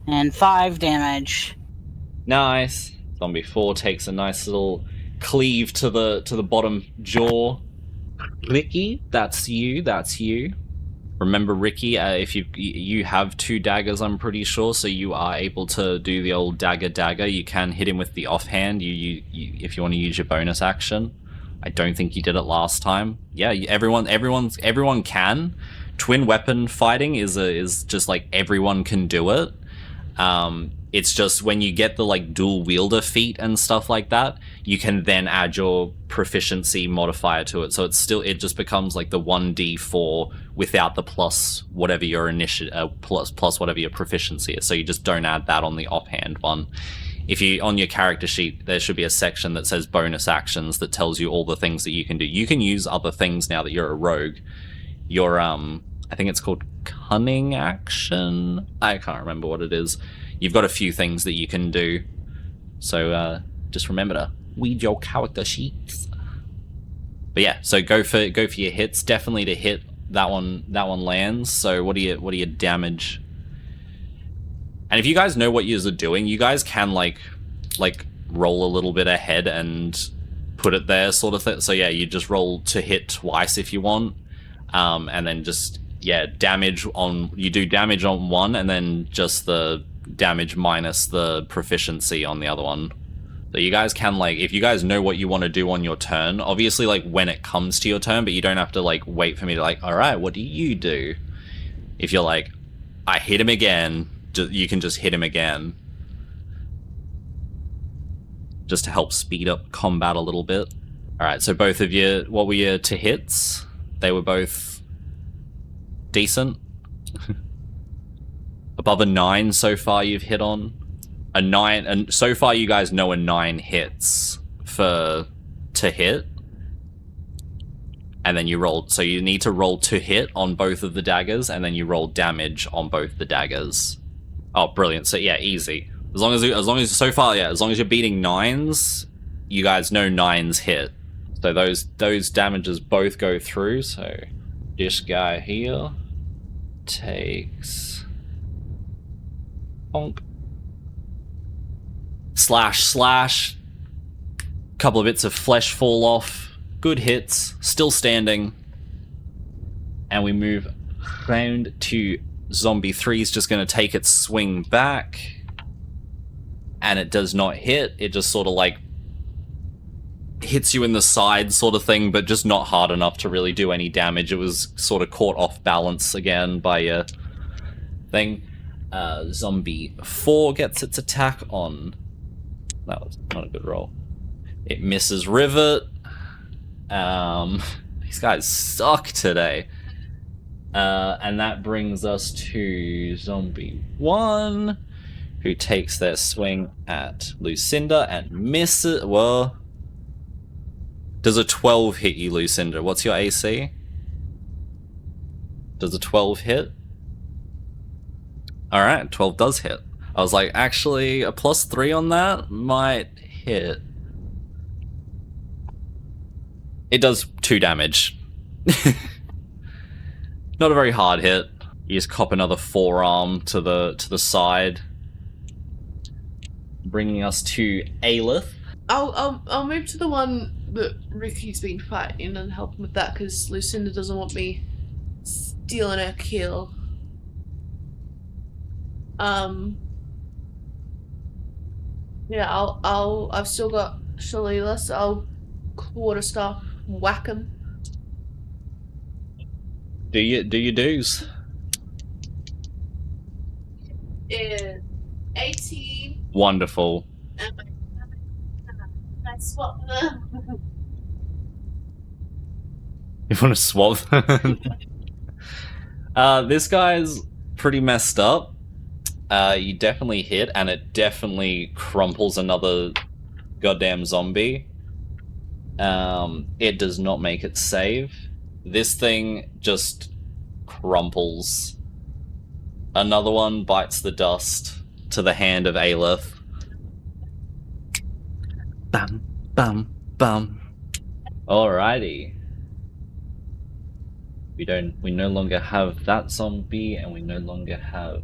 And 5 damage. Nice. Zombie 4 takes a nice little cleave to the bottom jaw. Ricky, that's you. Remember, Ricky, if you have 2 daggers, I'm pretty sure, so you are able to do the old dagger. You can hit him with the offhand. You if you want to use your bonus action. I don't think you did it last time. Yeah, everyone can. Twin weapon fighting is just like everyone can do it. It's just when you get the like dual wielder feat and stuff like that, you can then add your proficiency modifier to it. So it just becomes like the 1d4 without the plus whatever your plus whatever your proficiency is. So you just don't add that on the offhand one. If you on your character sheet, there should be a section that says bonus actions that tells you all the things that you can do. You can use other things now that you're a rogue. Your I think it's called cunning action. I can't remember what it is. You've got a few things that you can do, so just remember to read your character sheets. But yeah, so go for your hits. Definitely to hit that one. That one lands. So what do you damage? And if you guys know what you're doing, you guys can like roll a little bit ahead and put it there, sort of thing. So yeah, you just roll to hit twice if you want, and then just damage on. You do damage on one, and then just the damage minus the proficiency on the other one. So you guys can if you guys know what you want to do on your turn, obviously when it comes to your turn, but you don't have to wait for me to all right, what do you do? If you're I hit him again, you can just hit him again. Just to help speed up combat a little bit. Alright, so both of you, what were your to hits? They were both decent. Above a 9 so far you've hit on. A 9, and so far you guys know a 9 hits to hit. And then you roll, so you need to roll to hit on both of the daggers, and then you roll damage on both the daggers. Oh, brilliant. So yeah, easy. As long as so far, as long as you're beating 9s, you guys know 9s hit. So those damages both go through, so this guy here takes bonk. Slash. Couple of bits of flesh fall off. Good hits. Still standing. And we move round to Zombie 3's just going to take its swing back. And it does not hit. It just sort of hits you in the side sort of thing, but just not hard enough to really do any damage. It was sort of caught off balance again by a thing. Zombie 4 gets its attack on. That was not a good roll. It misses Rivet. These guys suck today. And that brings us to Zombie 1, who takes their swing at Lucinda and misses. Well, does a 12 hit you, Lucinda? What's your AC? Does a 12 hit? Alright, 12 does hit. I was actually, a +3 on that might hit. It does 2 damage. Not a very hard hit. You just cop another forearm to the side. Bringing us to Aelith. I'll move to the one that Ricky's been fighting and help him with that, because Lucinda doesn't want me stealing her kill. I've still got Shalila, so I'll quarterstaff whack him. Do your dues. Is 18. Wonderful. And I swap them. You want to swap them? This guy's pretty messed up. You definitely hit, and it definitely crumples another goddamn zombie. It does not make it save. This thing just crumples. Another one bites the dust to the hand of Aelith. Bam, bam, bam. Alrighty. We no longer have that zombie, and we no longer have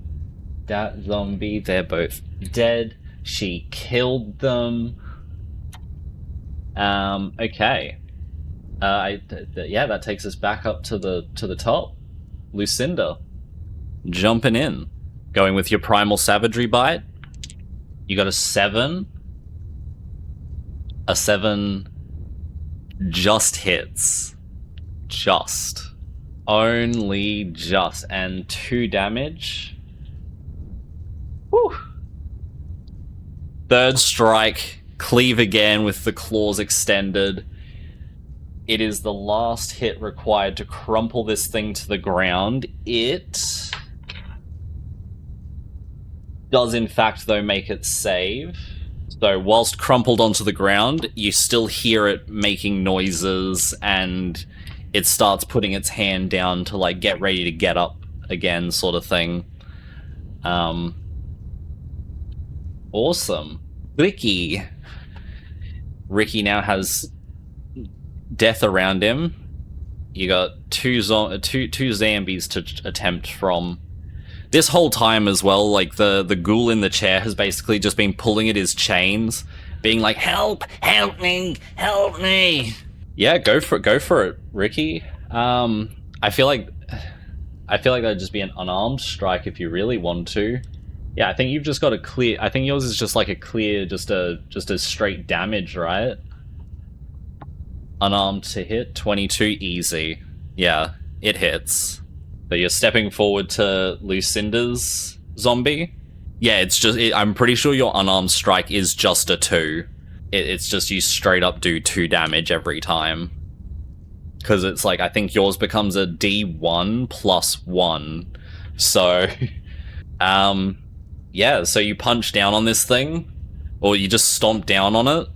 that zombie. They're both dead. She killed them. Okay. Yeah, that takes us back up to the top. Lucinda, jumping in, going with your primal savagery bite. You got a 7. A 7 just hits. Just. Only just. And 2 damage. Whew. Third strike. Cleave again with the claws extended. It is the last hit required to crumple this thing to the ground. It does, in fact, though, make it save. So whilst crumpled onto the ground, you still hear it making noises, and it starts putting its hand down to, like, get ready to get up again, sort of thing. Awesome. Ricky now has death around him. You got two zombies to attempt from. This whole time as well, like the ghoul in the chair has basically just been pulling at his chains, being like, "Help! Help me! Help me!" Yeah, go for it, Ricky. I feel like that'd just be an unarmed strike if you really want to. Yeah, I think you've just got a clear. I think yours is just like a clear, just a straight damage, right? Unarmed to hit, 22 easy. Yeah, it hits. So you're stepping forward to Lucinda's zombie. Yeah, it's just. I'm pretty sure your unarmed strike is just a 2. It's just you straight up do 2 damage every time. Because it's like, I think yours becomes a D1 plus 1. So, yeah, so you punch down on this thing, or you just stomp down on it.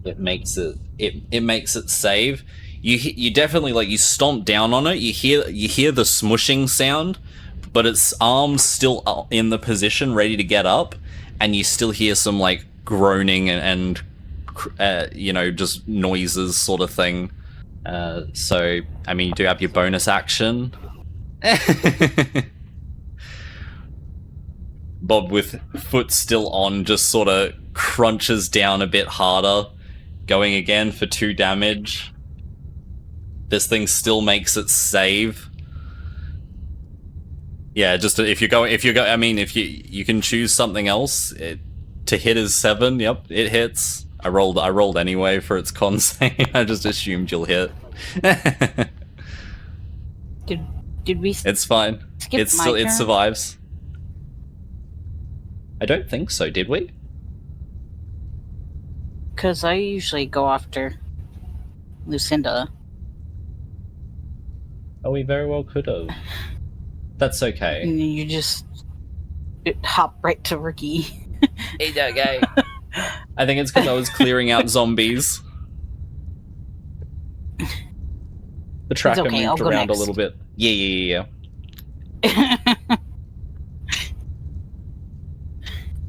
It makes it save. You definitely, like, you stomp down on it. You hear the smushing sound, but its arms still in the position, ready to get up, and you still hear some like groaning and just noises, sort of thing. So I mean, you do have your bonus action. Bob, with foot still on, just sort of crunches down a bit harder, going again for 2 damage. This thing still makes it save. Yeah, just if you can choose something else. To hit is 7. Yep, it hits. I rolled anyway for its con save. I just assumed you'll hit. Did we? It's fine. It survives. I don't think so. Did we? Because I usually go after Lucinda. Oh, we very well could have. That's okay. And you just hop right to Ricky. It's okay. I think it's because I was clearing out zombies. The tracker moved around a little bit. Yeah.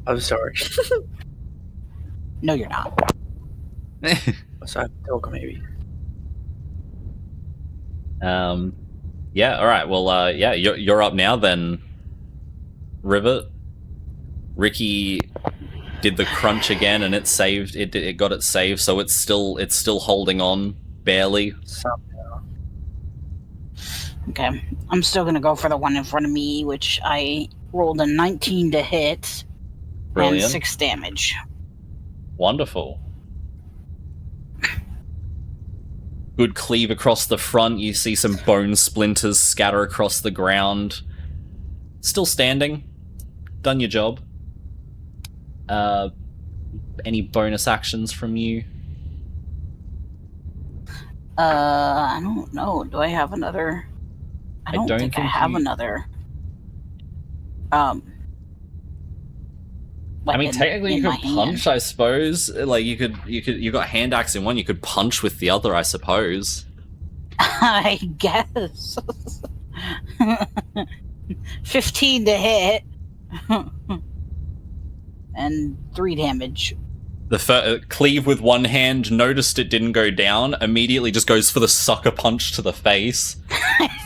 I'm sorry. No, you're not. Sorry, talk maybe. Yeah, alright, well, yeah, you're up now then, Rivet. Ricky did the crunch again, and it saved, it got it saved, so it's still holding on, barely. Somehow. Okay, I'm still gonna go for the one in front of me, which I rolled a 19 to hit. Brilliant. And 6 damage. Wonderful. Good cleave across the front. You see some bone splinters scatter across the ground. Still standing. Done your job. Any bonus actions from you? I don't know. Do I have another? I don't think I have another. I mean, technically you could punch, I suppose. Like, you got hand axe in one, you could punch with the other, I suppose. I guess. 15 to hit. And 3 damage. Cleave with one hand, noticed it didn't go down, immediately just goes for the sucker punch to the face.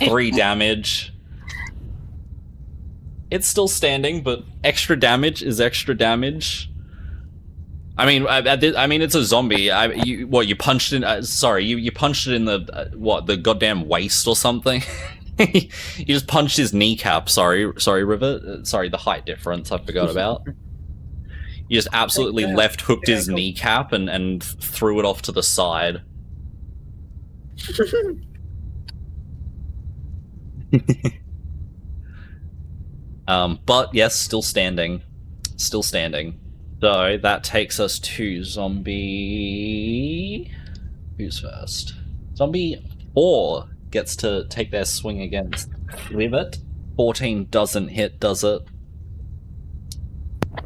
3 damage. It's still standing, but extra damage is extra damage. I mean, it's a zombie. You punched in? You punched it in the the goddamn waist or something. You just punched his kneecap. Sorry, River. Sorry, the height difference I forgot about. You just absolutely left hooked his kneecap and threw it off to the side. But yes, still standing. Still standing. So that takes us to zombie... Who's first? Zombie 4 gets to take their swing against Rivet. 14 doesn't hit, does it?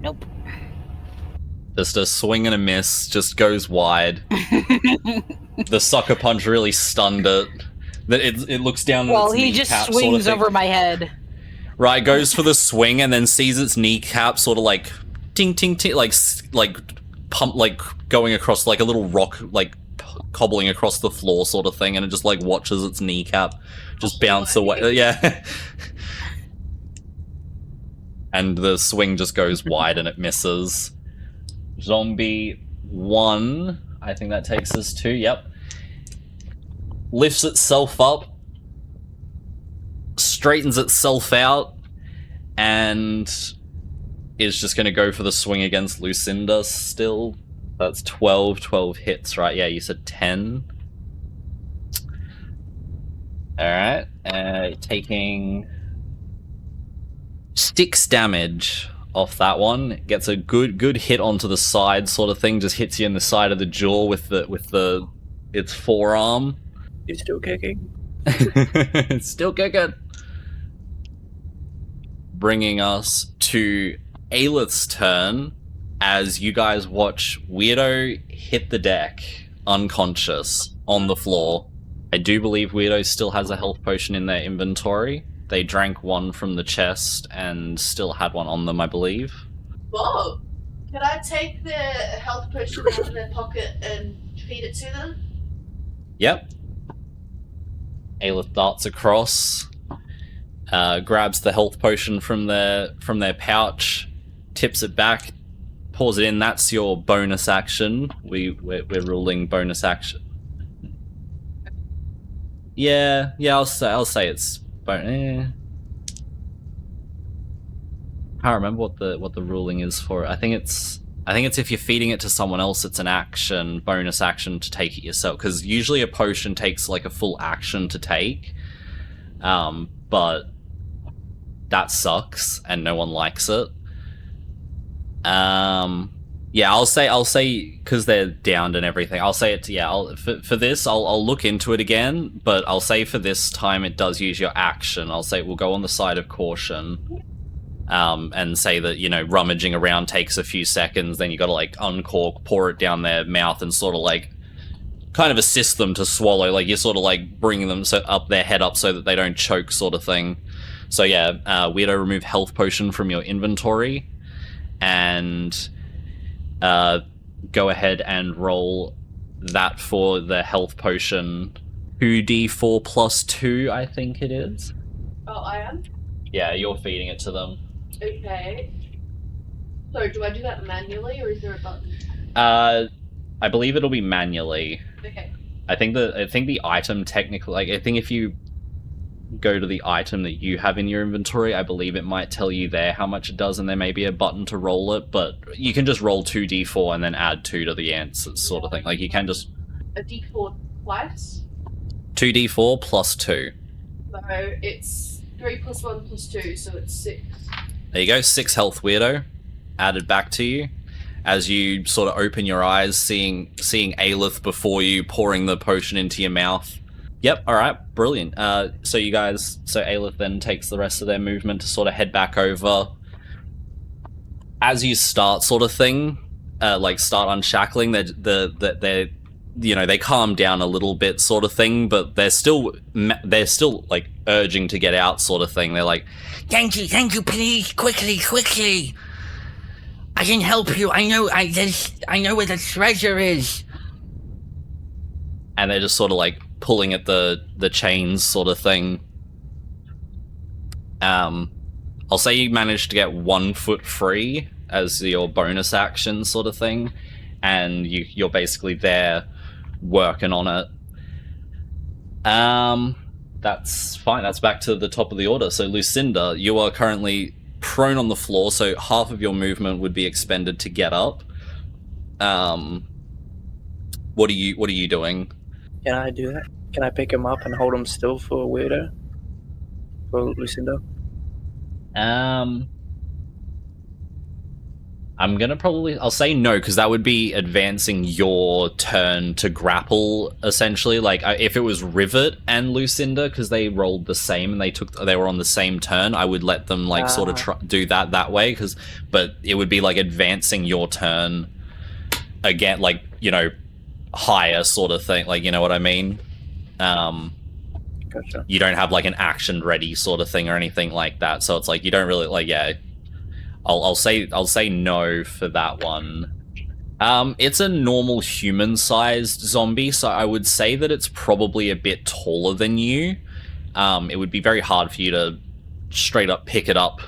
Nope. Just a swing and a miss, just goes wide. The sucker punch really stunned it. It looks down at its he kneecap, just swings over my head. Right, goes for the swing and then sees its kneecap sort of like ting ting ting, like pump, like going across like a little rock, like cobbling across the floor sort of thing, and it just like watches its kneecap just bounce away. Yeah. And the swing just goes wide and it misses. Zombie 1, I think that takes us to, yep. Lifts itself up, straightens itself out, and is just going to go for the swing against Lucinda still. That's 12 hits, right? Yeah, you said 10. Alright, taking 6 damage off that one. Gets a good hit onto the side sort of thing, just hits you in the side of the jaw with its forearm. It's still kicking. It's still kicking. Bringing us to Aelith's turn as you guys watch Weirdo hit the deck, unconscious, on the floor. I do believe Weirdo still has a health potion in their inventory. They drank one from the chest and still had one on them, I believe. Whoa! Can I take the health potion out of their pocket and feed it to them? Yep. Aelith darts across, grabs the health potion from their pouch, tips it back, pours it in. That's your bonus action. We're ruling bonus action. Yeah. I'll say it's bonus. I can't remember what the ruling is for it. I think it's if you're feeding it to someone else, it's an action, bonus action to take it yourself. Because usually a potion takes like a full action to take, but that sucks and no one likes it. Yeah, I'll say because they're downed and everything. I'll say it. Yeah, for this, I'll look into it again, but I'll say for this time it does use your action. I'll say we'll go on the side of caution. And say that, rummaging around takes a few seconds, then you gotta like uncork, pour it down their mouth and sort of like kind of assist them to swallow, like you're sort of like bringing them up their head up so that they don't choke sort of thing. So yeah, Weirdo, remove health potion from your inventory and go ahead and roll that for the health potion. 2d4 plus 2, I think it is. Oh, I am? Yeah, you're feeding it to them. Okay. So, do I do that manually, or is there a button? I believe it'll be manually. Okay. I think the item technically, like, I think if you go to the item that you have in your inventory, I believe it might tell you there how much it does, and there may be a button to roll it, but you can just roll 2d4 and then add 2 to the answers sort of thing. Like, you can just... A d4 twice? 2d4 plus 2. So, it's 3 plus 1 plus 2, so it's 6. There you go, 6 health, Weirdo. Added back to you. As you sort of open your eyes, seeing Aelith before you, pouring the potion into your mouth. Yep, alright, brilliant. So Aelith then takes the rest of their movement to sort of head back over. As you start sort of thing, start unshackling, they calm down a little bit sort of thing, but they're still like urging to get out sort of thing. They're like, thank you, please, quickly. I can help you. I know where the treasure is. And they're just sort of like pulling at the chains sort of thing. I'll say you managed to get 1 foot free as your bonus action sort of thing, and you're basically there working on it. That's fine. That's back to the top of the order. So Lucinda, you are currently prone on the floor, so half of your movement would be expended to get up. What are you doing? Can I do that? Can I pick him up and hold him still for a weirdo? For Lucinda? I'm gonna I'll say no, because that would be advancing your turn to grapple, essentially. Like, if it was Rivet and Lucinda, because they rolled the same and they were on the same turn, I would let them, like, sort of do that way, but it would be, like, advancing your turn again, like, you know, higher sort of thing, like, you know what I mean? Gotcha. You don't have, like, an action ready sort of thing or anything like that, so it's like, you don't really, like, yeah... I'll say no for that one. It's a normal human-sized zombie, so I would say that it's probably a bit taller than you. It would be very hard for you to straight up pick it up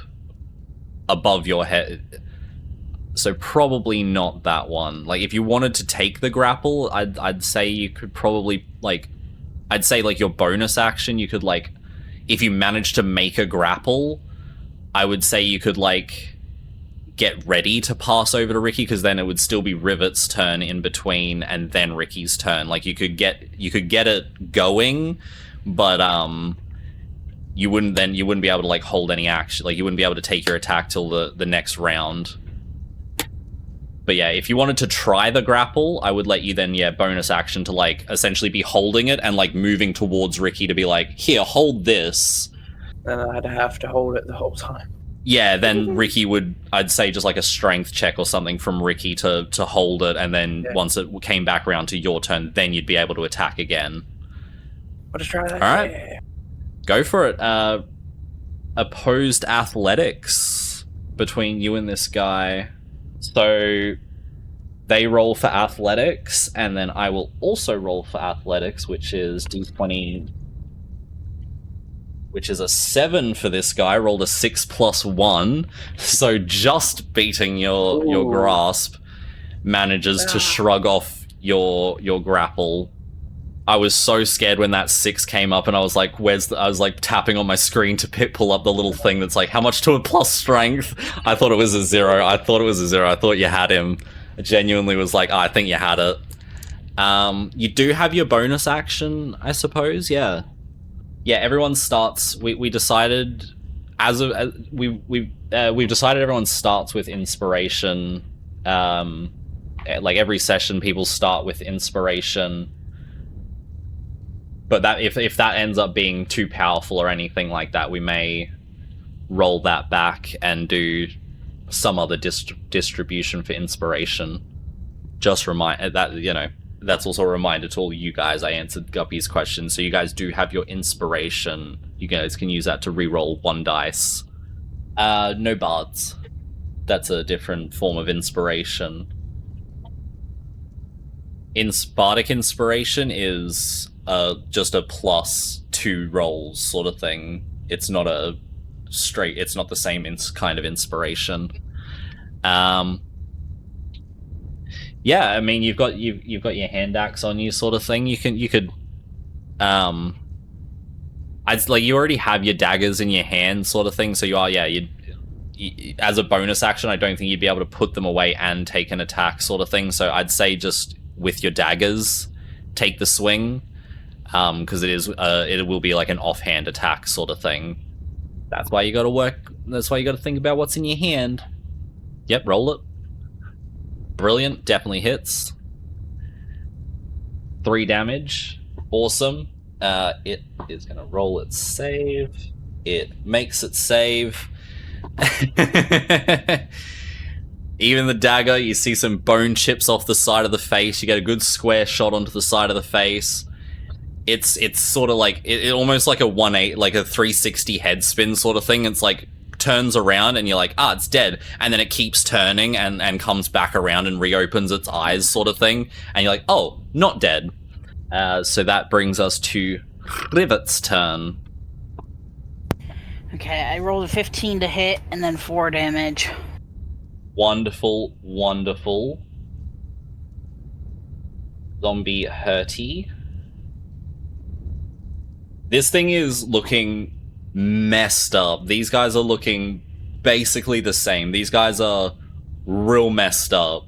above your head. So probably not that one. Like, if you wanted to take the grapple, I'd say you could probably, like... I'd say, like, your bonus action, you could, like... If you managed to make a grapple, I would say you could, like... get ready to pass over to Ricky, because then it would still be Rivet's turn in between and then Ricky's turn. Like, you could get it going, but you wouldn't be able to, like, hold any action. Like, you wouldn't be able to take your attack till the next round. But yeah, if you wanted to try the grapple, I would let you then, yeah, bonus action to, like, essentially be holding it and, like, moving towards Ricky to be like, here, hold this. And I'd have to hold it the whole time. Yeah, then Ricky would, I'd say, just like a strength check or something from Ricky to hold it, and then once it came back around to your turn, then you'd be able to attack again. I'll just try that. All right. Yeah. Go for it. Opposed athletics between you and this guy. So they roll for athletics, and then I will also roll for athletics, which is D20... which is a 7 for this guy. Rolled a 6 + 1, so just beating your grasp manages to shrug off your grapple. I was so scared when that 6 came up, and I was like, I was like tapping on my screen to pull up the little thing that's like, how much to a plus strength? I thought it was a 0. I thought you had him. I genuinely was like, I think you had it. You do have your bonus action, I suppose. Yeah. Yeah, everyone starts. We decided we've decided everyone starts with inspiration. Like every session, people start with inspiration. But that if that ends up being too powerful or anything like that, we may roll that back and do some other distribution for inspiration. Just remind that, you know. That's also a reminder to all you guys. I answered Guppy's question, so you guys do have your inspiration. You guys can use that to reroll 1 dice. No bards. That's a different form of inspiration. Bardic inspiration is just a +2 rolls sort of thing. It's not a straight. It's not the same kind of inspiration. Yeah, I mean, you've got your hand axe on you, sort of thing. You could, I'd like you already have your daggers in your hand, sort of thing. So you are, yeah, you as a bonus action, I don't think you'd be able to put them away and take an attack, sort of thing. So I'd say just with your daggers, take the swing, because it will be like an offhand attack, sort of thing. That's why you got to work. That's why you got to think about what's in your hand. Yep, roll it. Brilliant, definitely hits. 3 damage. Awesome. It is going to roll its save. It makes its save. Even the dagger, you see some bone chips off the side of the face. You get a good square shot onto the side of the face. It's sort of like it almost like a 180, like a 360 head spin sort of thing. It's like turns around and you're like, it's dead. And then it keeps turning and comes back around and reopens its eyes sort of thing. And you're like, oh, not dead. So that brings us to Rivet's turn. Okay, I rolled a 15 to hit and then 4 damage. Wonderful, wonderful. Zombie hurty. This thing is looking messed up. These guys are looking basically the same. These guys are real messed up.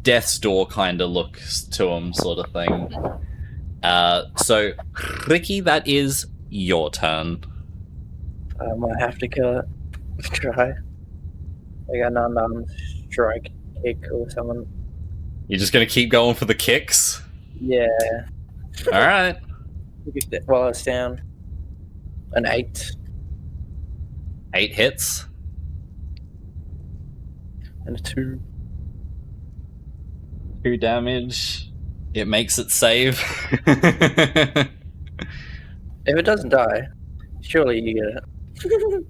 Death's door kind of looks to them, sort of thing. So, Ricky, that is your turn. I might have to kill it. Try. I got an unarmed strike kick or something. You're just gonna keep going for the kicks? Yeah. Alright. While it's down. An 8. 8 hits. And a 2. 2 damage. It makes it save. If it doesn't die, surely you get it.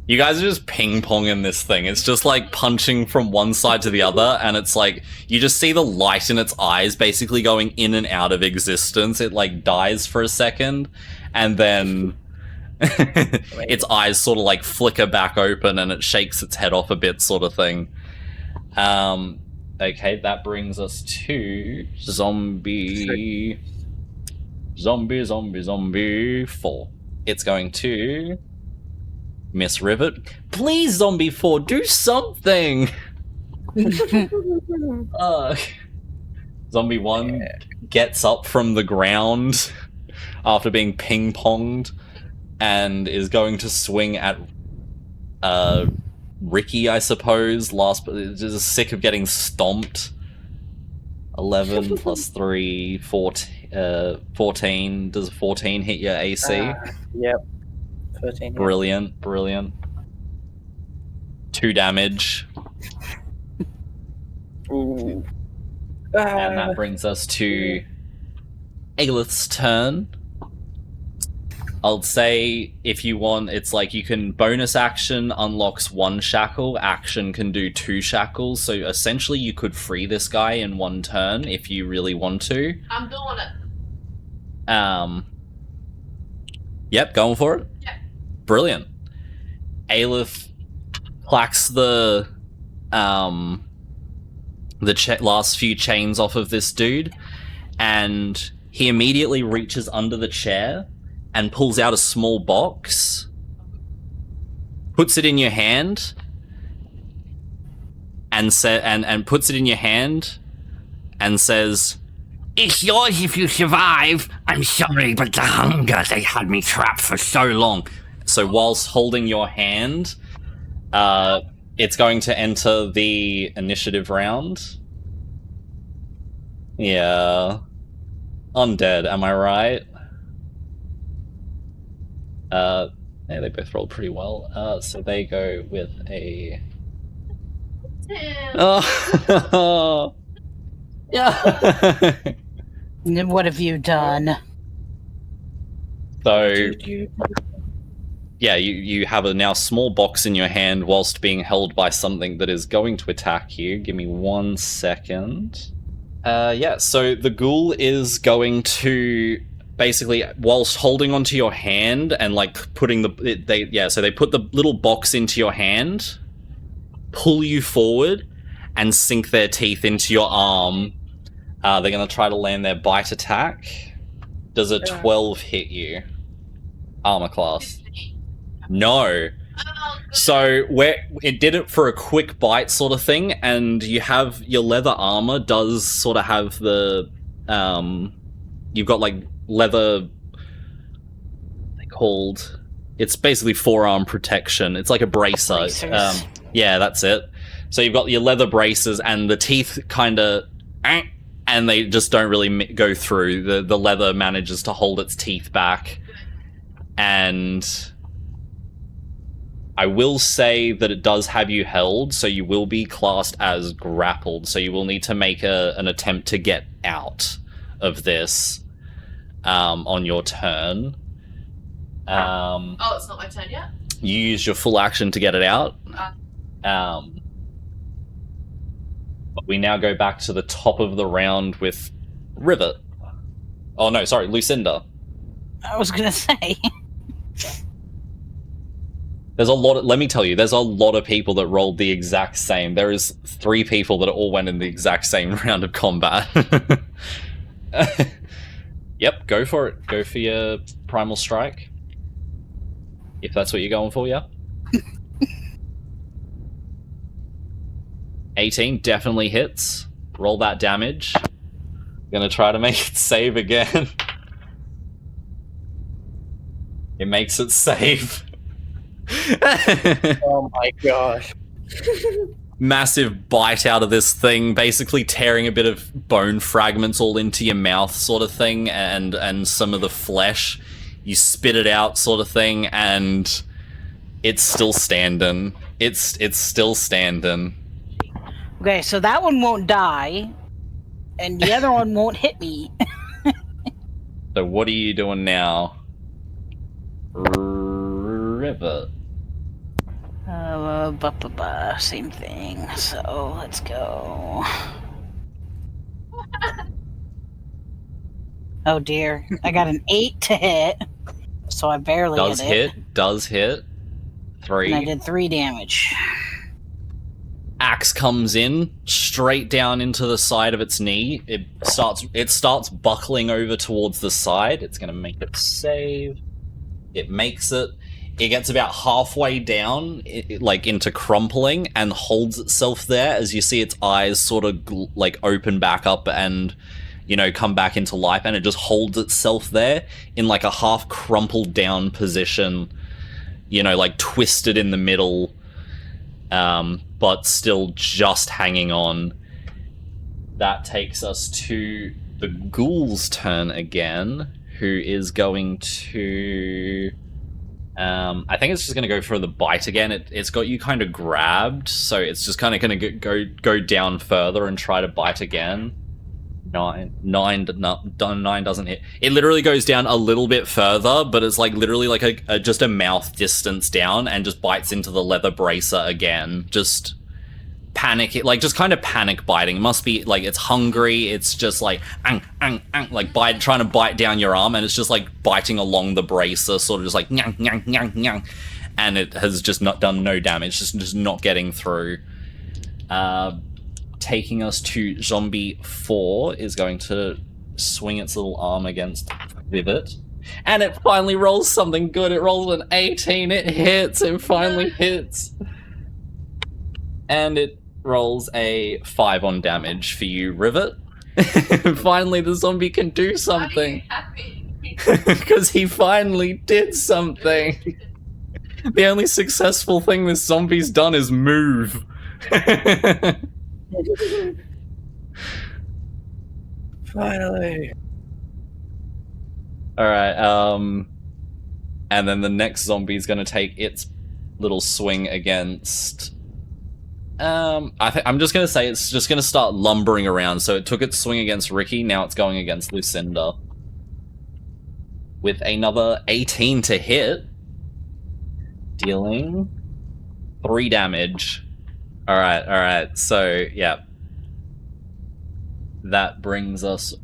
You guys are just ping-ponging this thing. It's just like punching from one side to the other, and it's like, you just see the light in its eyes basically going in and out of existence. It like dies for a second, and then its eyes sort of like flicker back open and it shakes its head off a bit, sort of thing. Okay, that brings us to zombie 4. It's going to Miss Rivet. Please, zombie 4, do something. Zombie 1 gets up from the ground after being ping-ponged and is going to swing at Ricky, I suppose. Just sick of getting stomped. 11 plus 3, 14. Does 14 hit your AC? Yep. 13. Brilliant, brilliant. 2 damage. Ooh. And that brings us to Aelith's turn. I'll say, if you want, it's like you can bonus action unlocks 1 shackle, action can do 2 shackles, so essentially you could free this guy in 1 turn if you really want to. I'm doing it. Yep, going for it? Yeah. Brilliant. Aelith clacks the last few chains off of this dude, and he immediately reaches under the chair and pulls out a small box, puts it in your hand, and puts it in your hand, and says, It's yours if you survive. I'm sorry, but the hunger, they had me trapped for so long. so whilst holding your hand, it's going to enter the initiative round. Yeah. Undead, am I right? Yeah, they both rolled pretty well. So they go with a... Oh. Yeah. What have you done? So, yeah, you have a now small box in your hand whilst being held by something that is going to attack you. Give me 1 second. Yeah, so the ghoul is going to basically, whilst holding onto your hand and like putting so they put the little box into your hand, pull you forward, and sink their teeth into your arm. They're going to try to land their bite attack. Does a 12 hit you? Armor class. No. So it did it for a quick bite sort of thing, and you have your leather armor does sort of have the you've got like leather, it's basically forearm protection. It's like a bracer. Bracers. Yeah, that's it. So you've got your leather braces, and the teeth kind of, and they just don't really go through. The leather manages to hold its teeth back, and I will say that it does have you held, so you will be classed as grappled, so you will need to make an attempt to get out of this on your turn. Oh, it's not my turn yet? You use your full action to get it out. But we now go back to the top of the round with Rivet. Oh no, sorry, Lucinda. I was gonna say. There's a lot of, let me tell you, there's a lot of people that rolled the exact same. There is 3 people that all went in the exact same round of combat. Yep, go for it. Go for your Primal Strike. If that's what you're going for, yeah? 18 definitely hits. Roll that damage. Gonna try to make it save again. It makes it save. Oh my gosh. Massive bite out of this thing, basically tearing a bit of bone fragments all into your mouth sort of thing, and some of the flesh. You spit it out sort of thing, and it's still standing. It's still standing. Okay, so that one won't die, and the other one won't hit me. So what are you doing now? Rivet. Same thing. So let's go. Oh dear, I got an 8 to hit, so I barely Does hit. Does hit. 3. And I did 3 damage. Axe comes in straight down into the side of its knee. It starts buckling over towards the side. It's gonna make it save. It makes it. It gets about halfway down, like into crumpling, and holds itself there as you see its eyes sort of like open back up and, you know, come back into life, and it just holds itself there in like a half crumpled down position, you know, like twisted in the middle, but still just hanging on. That takes us to the ghoul's turn again, who is going to... I think it's just going to go for the bite again. It's got you kind of grabbed, so it's just kind of going to go down further and try to bite again. 9 doesn't hit. It literally goes down a little bit further, but it's like literally like just a mouth distance down, and just bites into the leather bracer again. Just panic, like just kind of panic biting. It must be like it's hungry. It's just like like trying to bite down your arm, and it's just like biting along the bracer, sort of just like nyang nyang nyang nyang, and it has just not done no damage, just not getting through. Taking us to zombie 4 is going to swing its little arm against Vivet, and it finally rolls something good. It rolls an 18. It hits. It finally hits. And it rolls a 5 on damage for you, Rivet. Finally, the zombie can do something. Because he finally did something. The only successful thing this zombie's done is move. Finally. Alright, and then the next zombie's gonna take its little swing against... I'm just gonna say it's just gonna start lumbering around. So it took its swing against Ricky, now it's going against Lucinda. With another 18 to hit. Dealing 3 damage. Alright, so, yeah. That brings us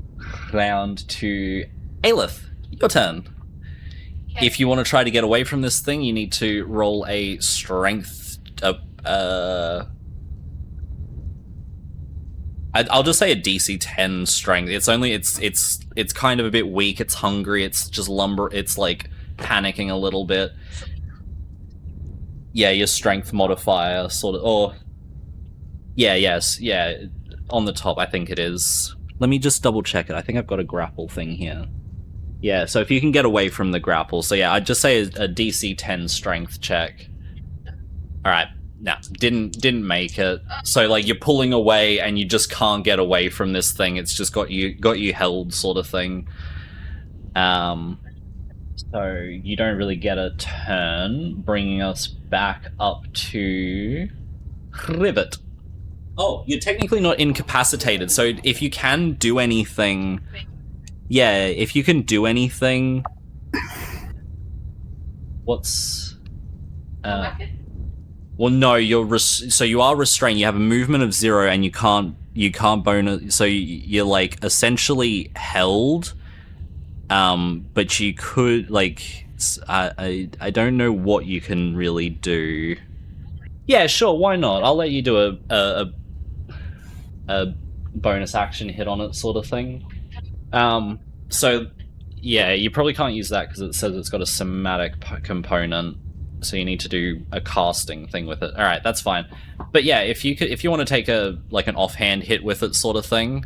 round to Aelith. Your turn. Okay. If you want to try to get away from this thing, you need to roll a strength... I'll just say a DC 10 strength. It's only it's kind of a bit weak. It's hungry. It's just It's like panicking a little bit. Yeah, your strength modifier sort of. Or yeah, on the top I think it is. Let me just double check it. I think I've got a grapple thing here. Yeah, so if you can get away from the grapple. So yeah, I'd just say a DC 10 strength check. All right. No, didn't make it. So like you're pulling away and you just can't get away from this thing. It's just got you held, sort of thing. So you don't really get a turn, bringing us back up to Rivet. Oh, you're technically not incapacitated. So if you can do anything, yeah, if you can do anything. What's... well, no, so you are restrained. You have a movement of 0 and you can't bonus... So you're, like, essentially held. But you could, like... I don't know what you can really do. Yeah, sure, why not? I'll let you do a bonus action hit on it sort of thing. So, yeah, you probably can't use that because it says it's got a somatic component, so you need to do a casting thing with it. All right, that's fine. But yeah, if you want to take an offhand hit with it sort of thing,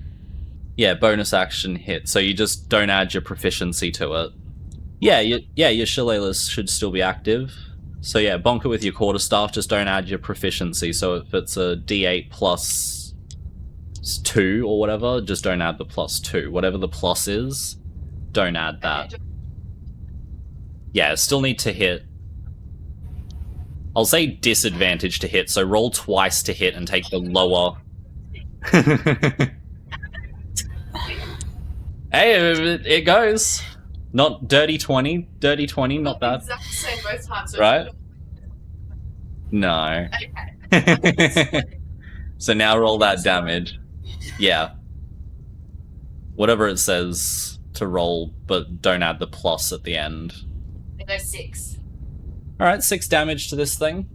yeah, bonus action hit. So you just don't add your proficiency to it. Yeah, your shillelagh should still be active. So yeah, bonk it with your quarterstaff. Just don't add your proficiency. So if it's a D8 plus 2 or whatever, just don't add the plus 2. Whatever the plus is, don't add that. Yeah, still need to hit. I'll say disadvantage to hit, so roll twice to hit and take the lower. Hey, it goes. Not dirty 20, not bad. Exactly the same both times. So Right? No. Okay. So now roll that damage. Yeah. Whatever it says to roll, but don't add the plus at the end. It goes 6. Alright, 6 damage to this thing.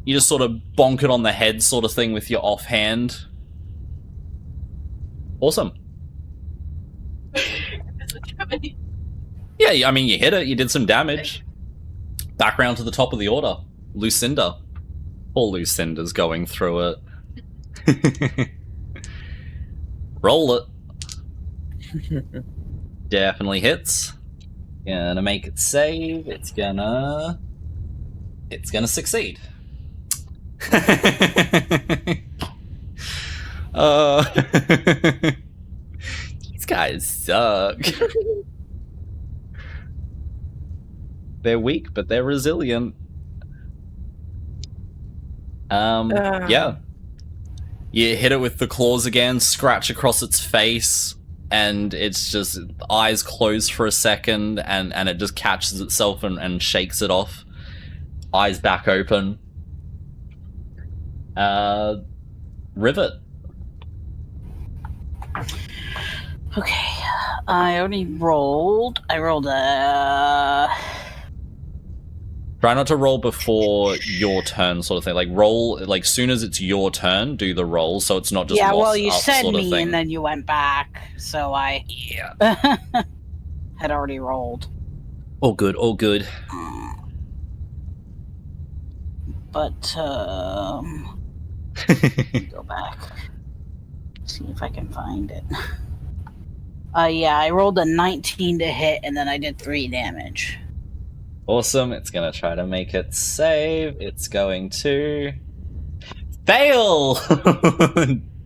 You just sort of bonk it on the head sort of thing with your offhand. Awesome. Yeah, I mean, you hit it, you did some damage. Back round to the top of the order. Lucinda. Poor Lucinda's going through it. Roll it. Definitely hits. Gonna make it save. It's gonna succeed. These guys suck. They're weak, but they're resilient. Yeah. You hit it with the claws again, scratch across its face, and it's just eyes close for a second, and it just catches itself and shakes it off. Eyes back open. Rivet. Okay, I already rolled. I rolled a... Try not to roll before your turn, sort of thing. Like roll, like soon as it's your turn, do the roll, so it's not just yeah. moss Well, you up said sort of me, thing. and then you went back, so I had already rolled. All good, all good. But go back, see if I can find it. Yeah, I rolled a 19 to hit, and then I did 3 damage. Awesome. It's gonna try to make it save. It's going to fail.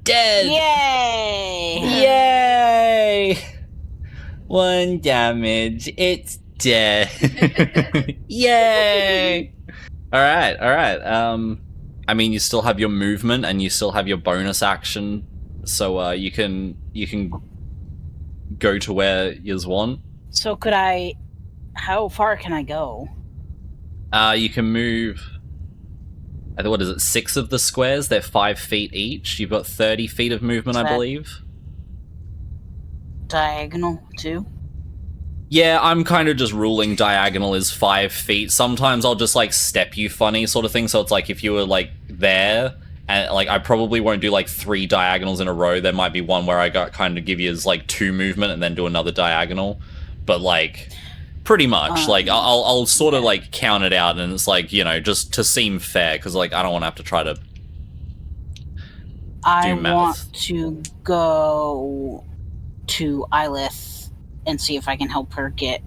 Dead. Yay! Yay! 1 damage. It's dead. Yay! All right. I mean, you still have your movement and you still have your bonus action, so you can go to where you want. So could I? How far can I go? You can move. I think, what is it? 6 of the squares. They're 5 feet each. You've got 30 feet of movement, I believe. Diagonal too. Yeah, I'm kind of just ruling diagonal is 5 feet. Sometimes I'll just like step you funny sort of thing. So it's like if you were like there, and like I probably won't do like 3 diagonals in a row. There might be one where I got kind of give you as like 2 movement and then do another diagonal. But like pretty much like I'll sort of like count it out, and it's like, you know, just to seem fair, because like I don't want to have to try to do math. I want to go to Eilith and see if I can help her get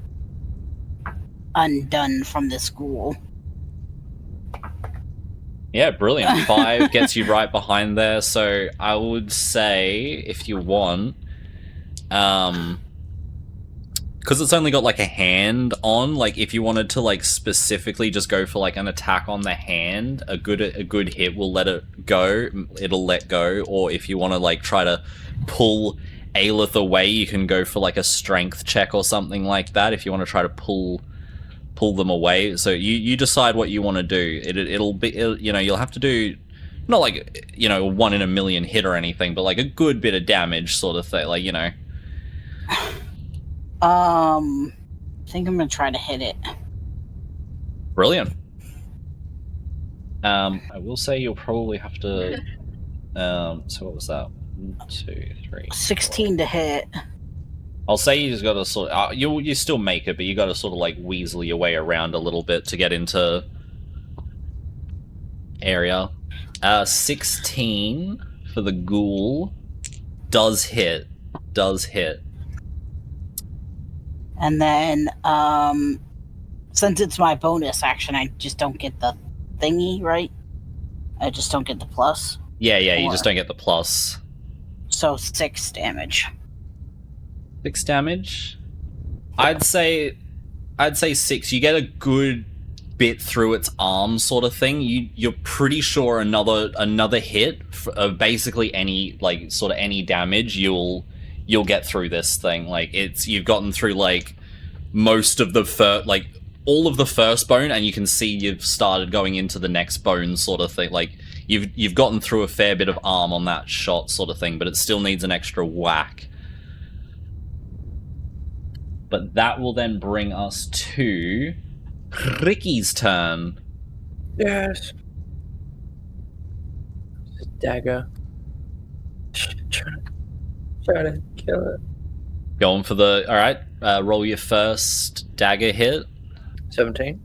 undone from the school. Yeah, brilliant. 5 gets you right behind there. So I would say, if you want, because it's only got like a hand on, like if you wanted to like specifically just go for like an attack on the hand, a good hit will let it go. It'll let go. Or if you want to like try to pull Aelith away, you can go for like a strength check or something like that. If you want to try to pull pull them away. So you decide what you want to do. You'll have to do not like a 1 in a million hit or anything, but like a good bit of damage sort of thing. Like I think I'm gonna try to hit it. Brilliant. I will say you'll probably have to. So what was that? 1, 2, 3. 16 to hit. I'll say you just got to sort. You still make it, but you got to sort of like weasel your way around a little bit to get into area. 16 for the ghoul does hit. And then, since it's my bonus action, I just don't get the thingy, right? I just don't get the plus. Yeah, you just don't get the plus. So 6 damage. 6 damage? I'd say 6. You get a good bit through its arm sort of thing. You're pretty sure another hit of basically any like sort of any damage you'll get through this thing. Like you've gotten through like most of the all of the first bone, and you can see you've started going into the next bone sort of thing. Like you've gotten through a fair bit of arm on that shot sort of thing, but it still needs an extra whack. But that will then bring us to Ricky's turn. Yes. Dagger. Try to kill it. Going for the... Alright, roll your first dagger hit. 17.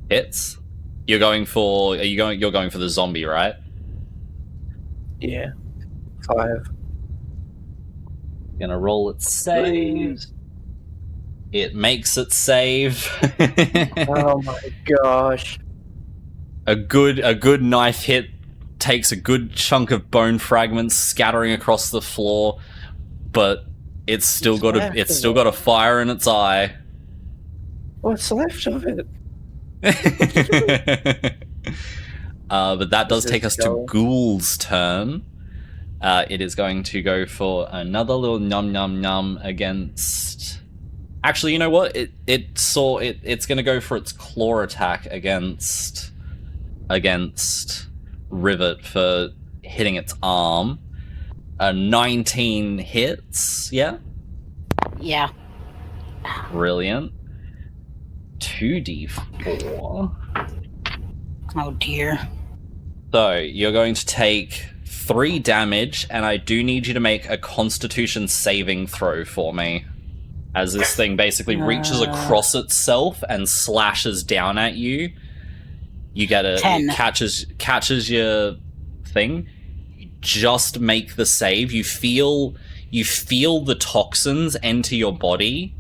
Hits. You're going for the zombie, right? Yeah. 5. Gonna roll its save. It makes it save. Oh my gosh. A good knife hit takes a good chunk of bone fragments scattering across the floor, but it's still got a fire in its eye. What's left of it? But that does Is take it us to going? Ghoul's turn. It is going to go for another little num against. Actually, you know what? It's going to go for its claw attack against Rivet for hitting its arm. 19 hits. Yeah. Yeah. Brilliant. 2d4. Oh dear. So, you're going to take 3 damage, and I do need you to make a Constitution saving throw for me. As this thing basically reaches across itself and slashes down at you. You get a... 10. It catches your thing. You just make the save. You feel the toxins enter your body,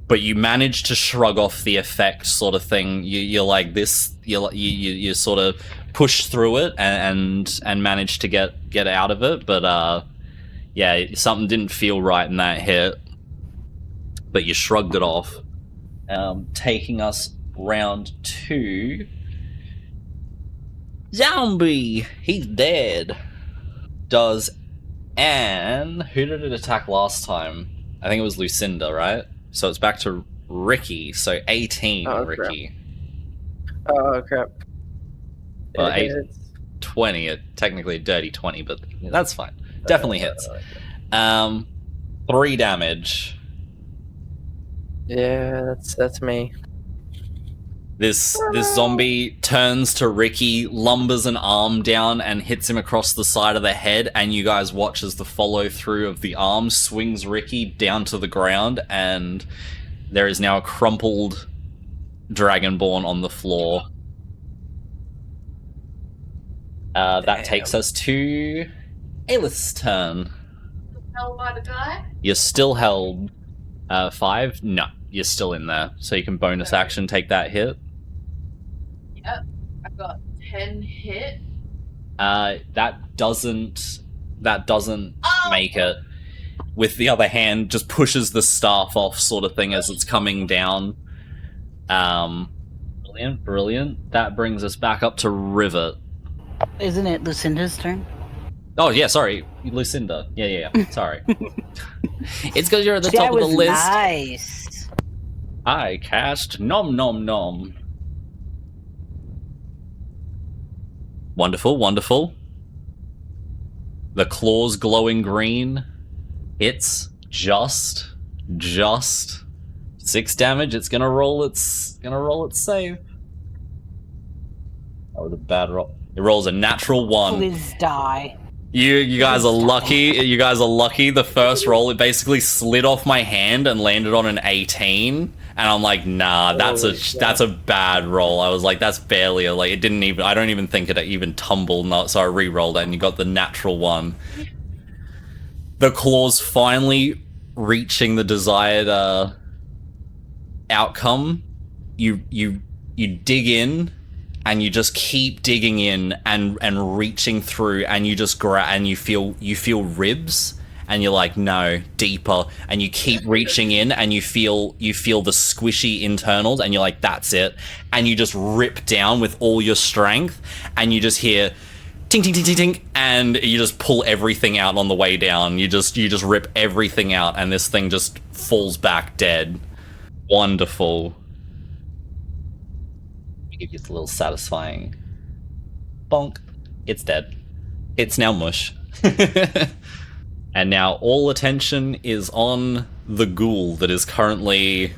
but you manage to shrug off the effect sort of thing. You're like this... You sort of push through it and manage to get out of it, but yeah, something didn't feel right in that hit, but you shrugged it off. Taking us round 2. Zombie! He's dead. Does Anne... Who did it attack last time? I think it was Lucinda, right? So it's back to Ricky. So 18, Oh, Ricky. Oh crap. Well, It 8, hits. 20, technically a dirty 20, but that's fine. Definitely hits. 3 damage. Yeah, that's me. This zombie turns to Ricky, lumbers an arm down, and hits him across the side of the head, and you guys watch as the follow-through of the arm swings Ricky down to the ground, and there is now a crumpled Dragonborn on the floor. That takes us to Aelith's turn. Held by the guy? You're still held. 5? No, you're still in there. So you can bonus action take that hit. Yep. I got 10 hit. That doesn't make it. With the other hand, just pushes the staff off sort of thing as it's coming down. Brilliant. That brings us back up to Rivet. Isn't it Lucinda's turn? Oh, yeah, sorry. Lucinda. Yeah. Sorry. It's because you're at the top of the list. Nice. I cast Nom Nom Nom. Wonderful, wonderful. The claws glowing green. It's just 6 damage. It's gonna roll its save. That was a bad roll. It rolls a natural 1. Please die. You guys are lucky. You guys are lucky. The first roll, it basically slid off my hand and landed on an 18. And I'm like, nah, that's a bad roll. I was like, that's barely it didn't even. I don't even think it even tumbled. So I re-rolled it, and you got the natural 1. The claws finally reaching the desired outcome. You dig in. And you just keep digging in and reaching through, and you just and you feel ribs, and you're like, no, deeper, and you keep reaching in, and you feel the squishy internals, and you're like, that's it, and you just rip down with all your strength, and you just hear ting ting ting ting ting, and you just pull everything out on the way down. You just rip everything out, and this thing just falls back dead. Wonderful. Give you a little satisfying bonk. It's dead. It's now mush. And now all attention is on the ghoul that is currently...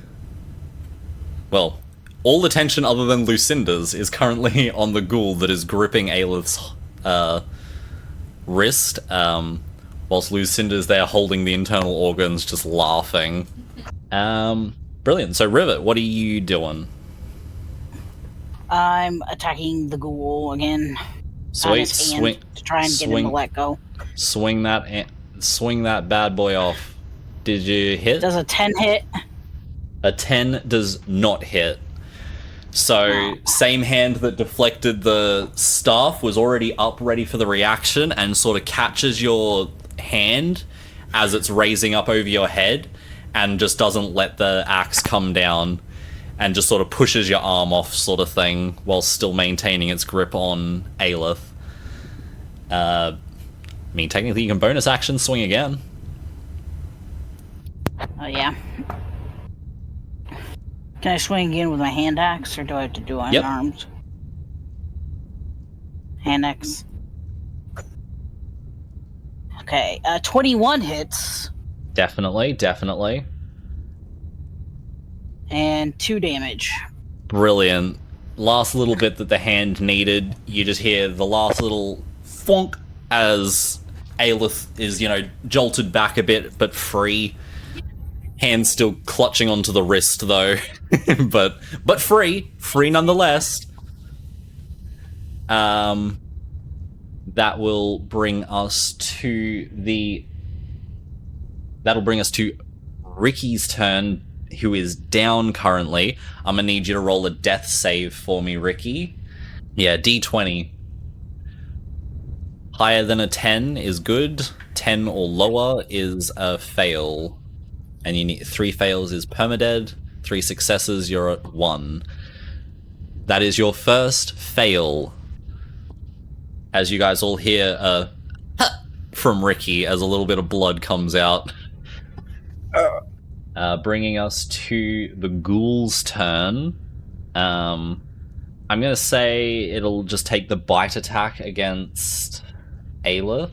Well, all attention other than Lucinda's is currently on the ghoul that is gripping Aelith's wrist, whilst Lucinda's there holding the internal organs, just laughing. Brilliant. So, Rivet, what are you doing? I'm attacking the ghoul again. Sweet, swing to try and get him to let go. Swing that bad boy off. Did you hit? Does a 10 hit? A 10 does not hit. So, same hand that deflected the staff was already up, ready for the reaction, and sort of catches your hand as it's raising up over your head, and just doesn't let the axe come down. And just sort of pushes your arm off, sort of thing, while still maintaining its grip on Aelith. I mean, technically you can bonus action swing again. Oh, yeah. Can I swing again with my hand axe, or do I have to do unarmed? Hand axe. Okay, 21 hits. Definitely. And 2 damage. Brilliant. Last little bit that the hand needed, you just hear the last little thonk as Aelith is, jolted back a bit, but free. Hand still clutching onto the wrist, though. but free nonetheless. That will bring us to Ricky's turn, who is down currently. I'm gonna need you to roll a death save for me, Ricky. Yeah, D20. Higher than a 10 is good. 10 or lower is a fail. And you need 3 fails is permadead. 3 successes, you're at 1. That is your first fail. As you guys all hear a from Ricky as a little bit of blood comes out. Bringing us to the ghoul's turn. I'm going to say it'll just take the bite attack against Aelith.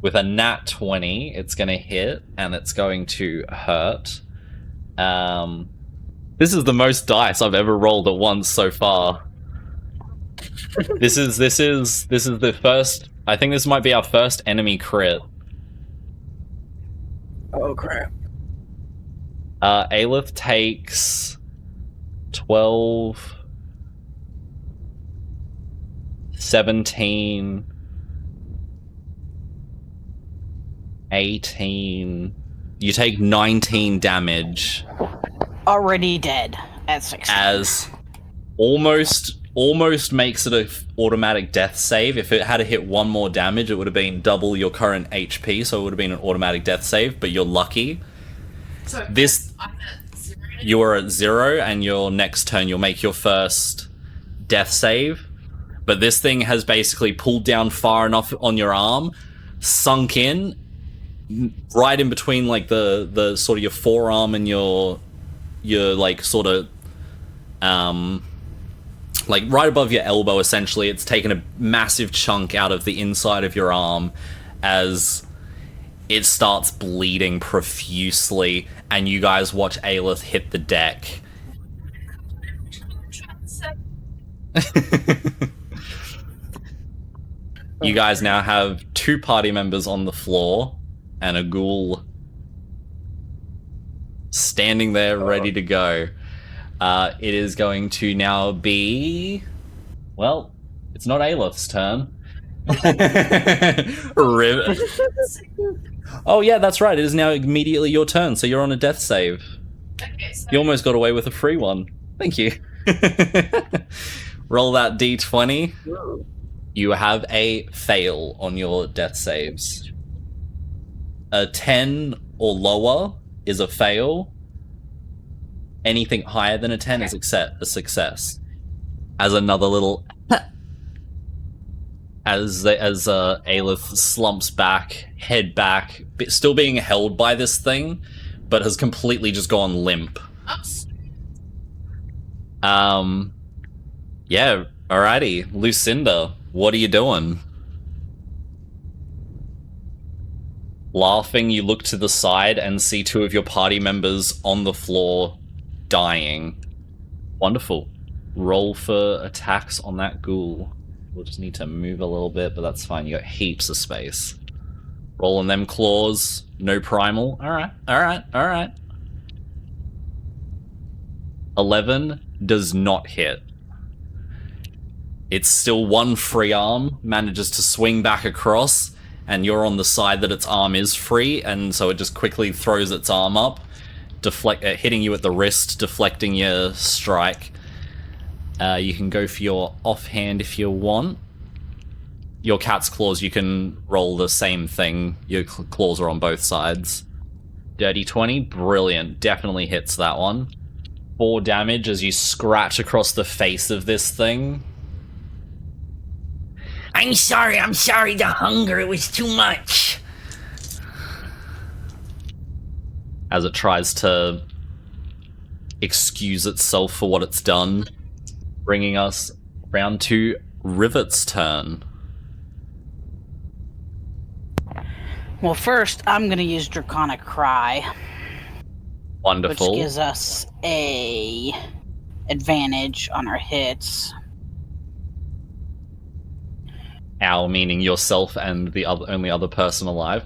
With a nat 20, it's going to hit, and it's going to hurt. This is the most dice I've ever rolled at once so far. This is the first... I think this might be our first enemy crit. Oh, crap. Aelith takes 12, 17, 18. You take 19 damage. Already dead at 6. As almost makes it a automatic death save. If it had to hit 1 more damage, it would have been double your current HP, so it would have been an automatic death save, but you're lucky. So You are at 0, and your next turn you'll make your first death save. But this thing has basically pulled down far enough on your arm, sunk in. right in between like the sort of your forearm and your like sort of like right above your elbow. Essentially, it's taken a massive chunk out of the inside of your arm as it starts bleeding profusely, and you guys watch Aelith hit the deck. You guys now have 2 party members on the floor and a ghoul standing there ready to go. It is going to now be... Well, it's not Aelith's turn. Oh yeah, that's right. It is now immediately your turn, so you're on a death save. Okay, so You almost got away with a free one. Thank you. Roll that d20. You have a fail on your death saves. A 10 or lower is a fail. Anything higher than a 10 is a success. As another little... As Aelith slumps back, head back, still being held by this thing, but has completely just gone limp. Yeah, alrighty. Lucinda, what are you doing? Laughing, you look to the side and see 2 of your party members on the floor, dying. Wonderful. Roll for attacks on that ghoul. We'll just need to move a little bit, but that's fine. You got heaps of space. Rolling them claws. No primal. Alright. 11 does not hit. It's still 1 free arm, manages to swing back across, and you're on the side that its arm is free, and so it just quickly throws its arm up, hitting you at the wrist, deflecting your strike. You can go for your offhand if you want. Your cat's claws, you can roll the same thing. Your claws are on both sides. Dirty 20, brilliant. Definitely hits that one. 4 damage as you scratch across the face of this thing. I'm sorry, the hunger, it was too much. As it tries to excuse itself for what it's done. Bringing us round to Rivet's turn. Well, first, I'm going to use Draconic Cry. Wonderful. Which gives us a advantage on our hits. Ow, meaning yourself and the only other person alive.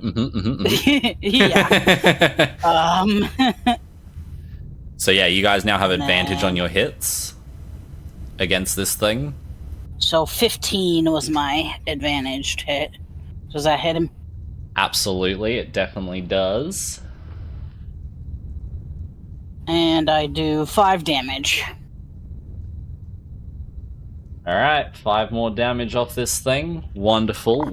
Yeah. So yeah, you guys now have advantage on your hits against this thing. So 15 was my advantaged hit. Does that hit him? Absolutely, it definitely does. And I do 5 damage. Alright, 5 more damage off this thing. Wonderful.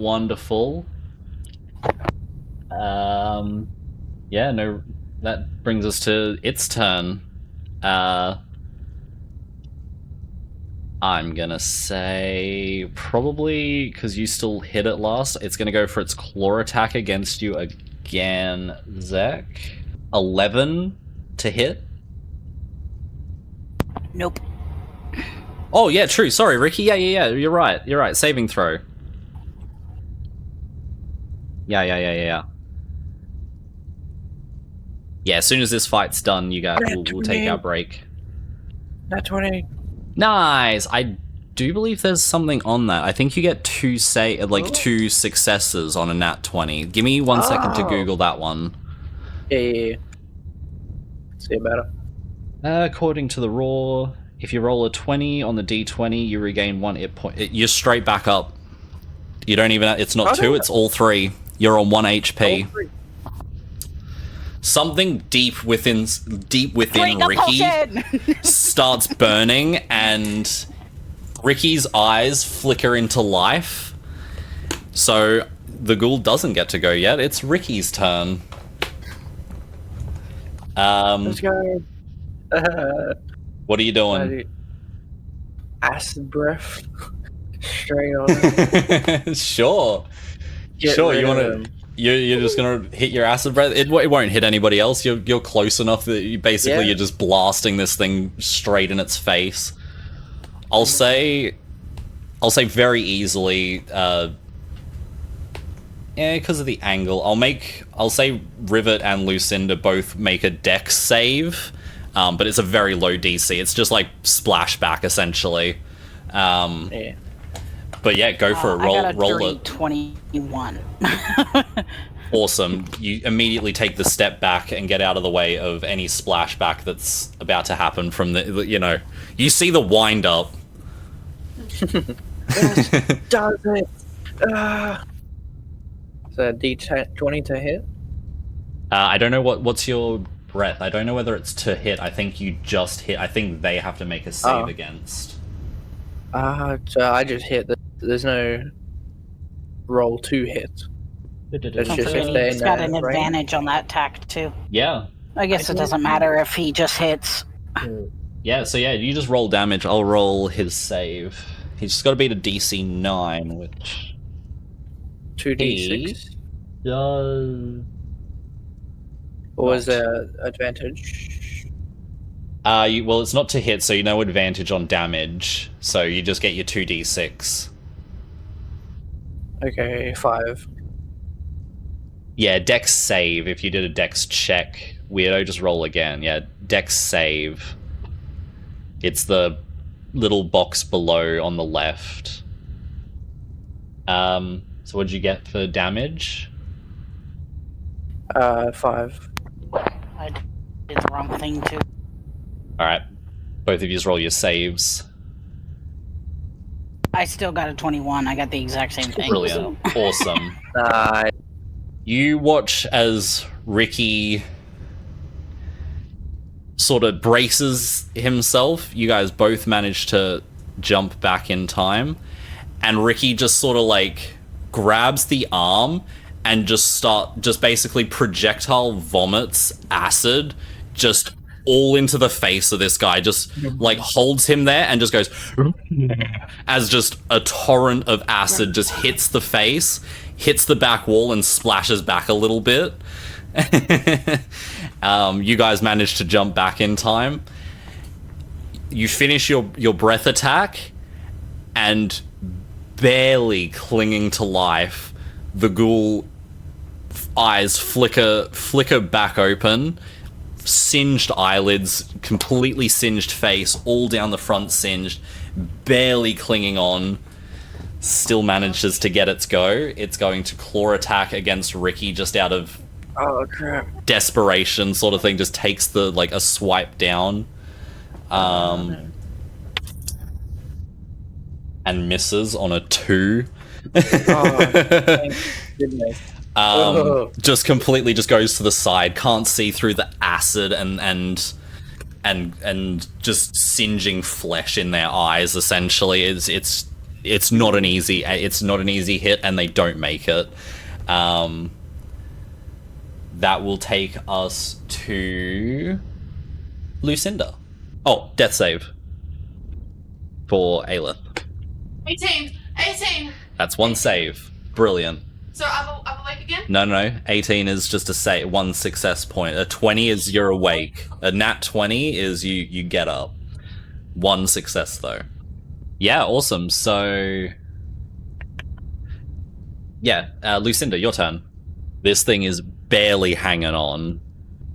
Yeah, no, that brings us to its turn. I'm gonna say probably because you still hit it last, it's gonna go for its claw attack against you again, Zach. 11 to hit. Nope. Oh yeah, true. Sorry, Ricky. Yeah. You're right. Saving throw. Yeah. Yeah. As soon as this fight's done, you guys we'll take our break. Not 20. Nice. I do believe there's something on that. I think you get 2 2 successes on a nat 20. Give me 1 second to Google that one. Yeah. See about it. According to the raw, if you roll a 20 on the d20, you regain 1 hit point. You're straight back up. You don't even. It's not 2. It's all 3. You're on 1 HP. Something deep within Ricky starts burning, and Ricky's eyes flicker into life. So the ghoul doesn't get to go yet. It's Ricky's turn. Let's go. What are you doing? Acid breath. Straight on. Sure. Get Sure, rid you of want him. You're just gonna hit your acid breath. It won't hit anybody else. You're close enough that you're just blasting this thing straight in its face. I'll say very easily. Yeah, because of the angle. I'll say Rivet and Lucinda both make a dex save, but it's a very low DC. It's just like splashback essentially. Yeah. But yeah, go for it. I got a Roll dirty it. 21. Awesome. You immediately take the step back and get out of the way of any splashback that's about to happen from the. You see the wind up. Does it? So D20 to hit? I don't know what's your breath. I don't know whether it's to hit. I think you just hit. I think they have to make a save against. So I just hit. There's no roll to hit. It's Don't just forget if they're he's in got the an range. advantage on that attack too. Yeah. I guess it doesn't matter if he just hits. Yeah, so yeah, you just roll damage. I'll roll his save. He's just got to beat a DC 9, which 2d6. does. Or is there advantage? Well, it's not to hit, so you no advantage on damage. So you just get your 2d6. Okay, 5. Yeah, dex save. If you did a dex check, weirdo, just roll again. Yeah, dex save. It's the little box below on the left. So what'd you get for damage? 5. I did the wrong thing too. Alright. Both of you roll your saves. I still got a 21. I got the exact same thing. Brilliant. Awesome. Uh, You watch as Ricky sort of braces himself. You guys both manage to jump back in time. And Ricky just sort of like grabs the arm and just basically projectile vomits acid just all into the face of this guy. Just like holds him there and just goes as just a torrent of acid just hits the face, hits the back wall and splashes back a little bit. You guys manage to jump back in time. You finish your breath attack, and barely clinging to life, the ghoul eyes flicker back open, singed eyelids, completely singed face, all down the front singed, barely clinging on, still manages to get its go. It's going to claw attack against Ricky just out of oh crap. desperation sort of thing, just takes a swipe down. And misses on a 2. Thank goodness. Just completely just goes to the side, can't see through the acid and just singeing flesh in their eyes. Essentially, it's not an easy hit, and they don't make it. That will take us to Lucinda. Oh, death save for Aelith. 18. That's one save. Brilliant. So I'm awake again? No. 18 is just a one success point. A 20 is you're awake. A nat 20 is you get up. One success though. Yeah, awesome. So yeah, Lucinda, your turn. This thing is barely hanging on.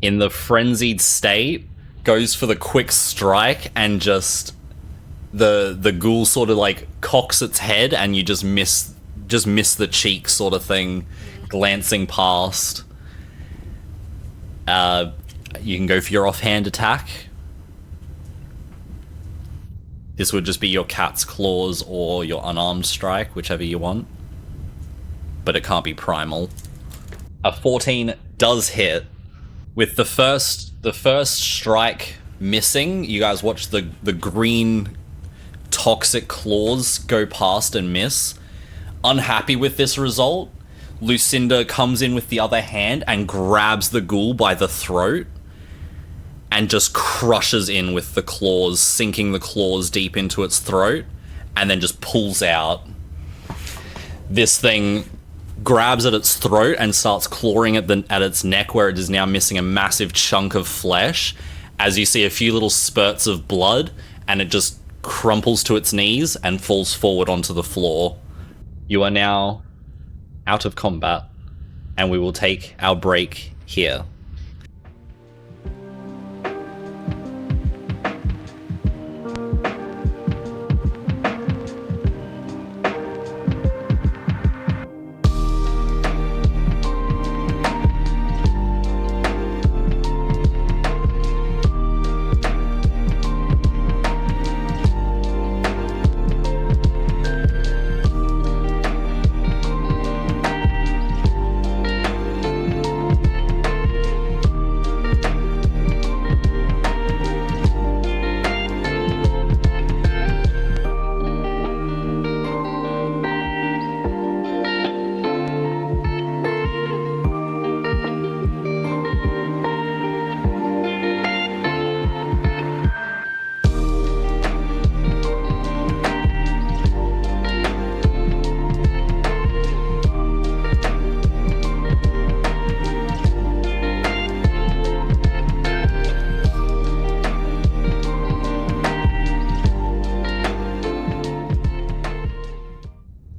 In the frenzied state, goes for the quick strike, and just the ghoul sort of like cocks its head, and you just miss the cheek sort of thing, glancing past. You can go for your offhand attack. This would just be your cat's claws or your unarmed strike, whichever you want. But it can't be primal. A 14 does hit. With the first strike missing, you guys watch the green toxic claws go past and miss. Unhappy with this result, Lucinda comes in with the other hand and grabs the ghoul by the throat and just crushes in with the claws, sinking the claws deep into its throat, and then just pulls out. This thing grabs at its throat and starts clawing at its neck, where it is now missing a massive chunk of flesh, as you see a few little spurts of blood, and it just crumples to its knees and falls forward onto the floor. You are now out of combat, and we will take our break here.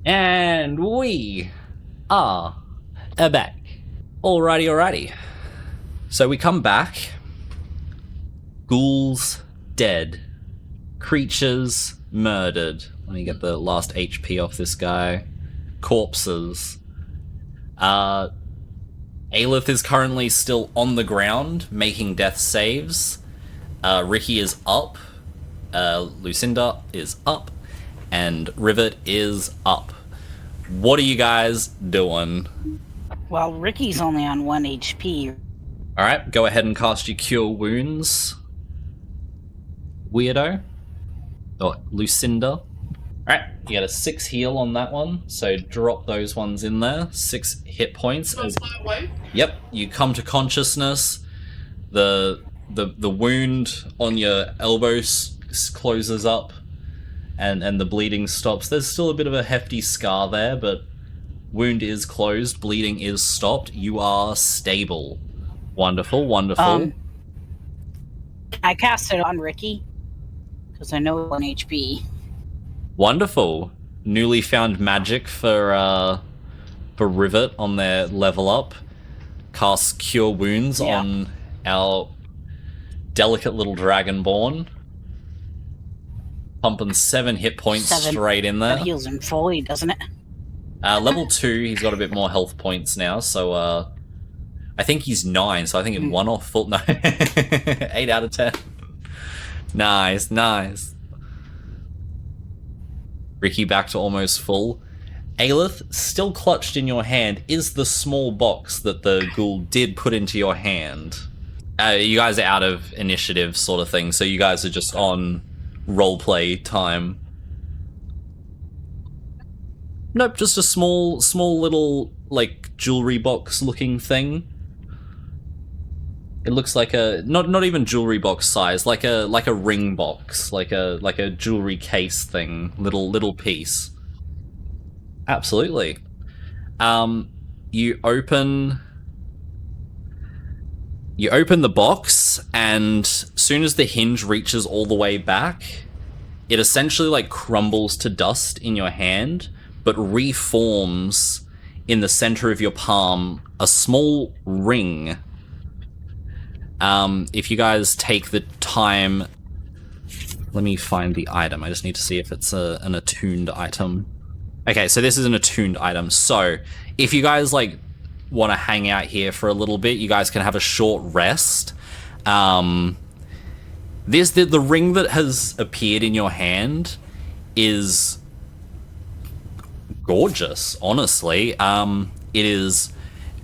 And we are back. Alrighty. So we come back. Ghouls dead. Creatures murdered. Let me get the last HP off this guy. Corpses. Aelith is currently still on the ground, making death saves. Ricky is up. Lucinda is up. And Rivet is up. What are you guys doing? Well, Ricky's only on 1 HP. Alright, go ahead and cast your Cure Wounds. Weirdo. Or Lucinda. Alright, you get a 6 heal on that one, so drop those ones in there. 6 hit points. Yep, you come to consciousness. The wound on your elbow closes up. And the bleeding stops. There's still a bit of a hefty scar there, but wound is closed, bleeding is stopped. You are stable. Wonderful. I cast it on Ricky, because I know 1 HP. Wonderful. Newly found magic for Rivet on their level up. Cast Cure Wounds on our delicate little Dragonborn. Pumping 7 hit points straight in there. That heals him fully, doesn't it? Level 2, he's got a bit more health points now, so I think he's 9, so I think it 1 off full. No, 8 out of 10. Nice. Ricky back to almost full. Aelith, still clutched in your hand, is the small box that the ghoul did put into your hand. You guys are out of initiative sort of thing, so you guys are just on roleplay time. Nope, just a small little, like, jewelry box looking thing. It looks like a not even jewelry box size, like a ring box, like a jewelry case thing, little piece. Absolutely. You open the box, and soon as the hinge reaches all the way back, it essentially like crumbles to dust in your hand, but reforms in the center of your palm a small ring. If you guys take the time, let me find the item. I just need to see if it's an attuned item. Okay, so this is an attuned item. So if you guys like want to hang out here for a little bit, you guys can have a short rest. There's the ring that has appeared in your hand is gorgeous, honestly. It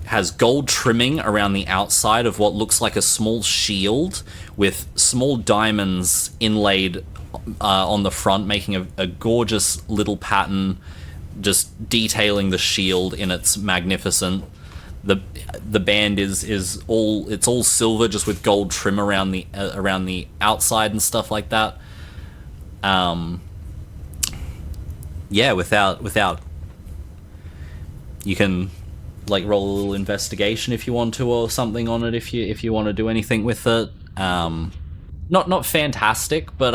has gold trimming around the outside of what looks like a small shield with small diamonds inlaid on the front, making a gorgeous little pattern, just detailing the shield in its magnificent. The band is all silver, just with gold trim around the outside and stuff like that. Yeah, without You can like roll a little investigation if you want to, or something on it if you want to do anything with it. Not fantastic, but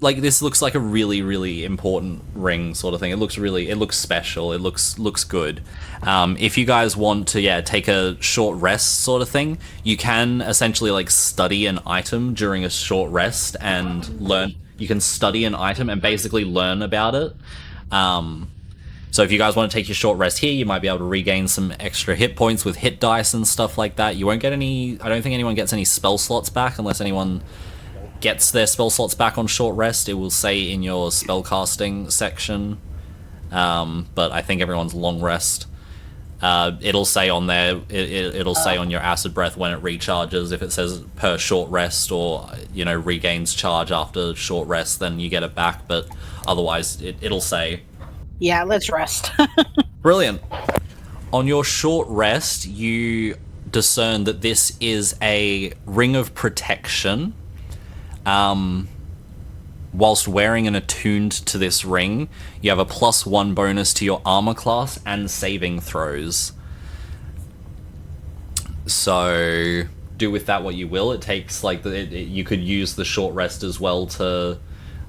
like this looks like a really important ring sort of thing. It looks special. It looks good. If you guys want to take a short rest sort of thing, you can essentially like study an item during a short rest and learn. You can study an item and basically learn about it. So if you guys want to take your short rest here, you might be able to regain some extra hit points with hit dice and stuff like that. You won't get any. I don't think anyone gets any spell slots back unless anyone gets their spell slots back on short rest. It will say in your spellcasting section, but I think everyone's long rest. It'll say on there. It'll say on your acid breath when it recharges. If it says per short rest or regains charge after short rest, then you get it back. But otherwise, it'll say. Yeah, let's rest. Brilliant. On your short rest, you discern that this is a ring of protection. Whilst wearing and attuned to this ring, you have a +1 bonus to your armor class and saving throws. So do with that what you will. It takes like you could use the short rest as well to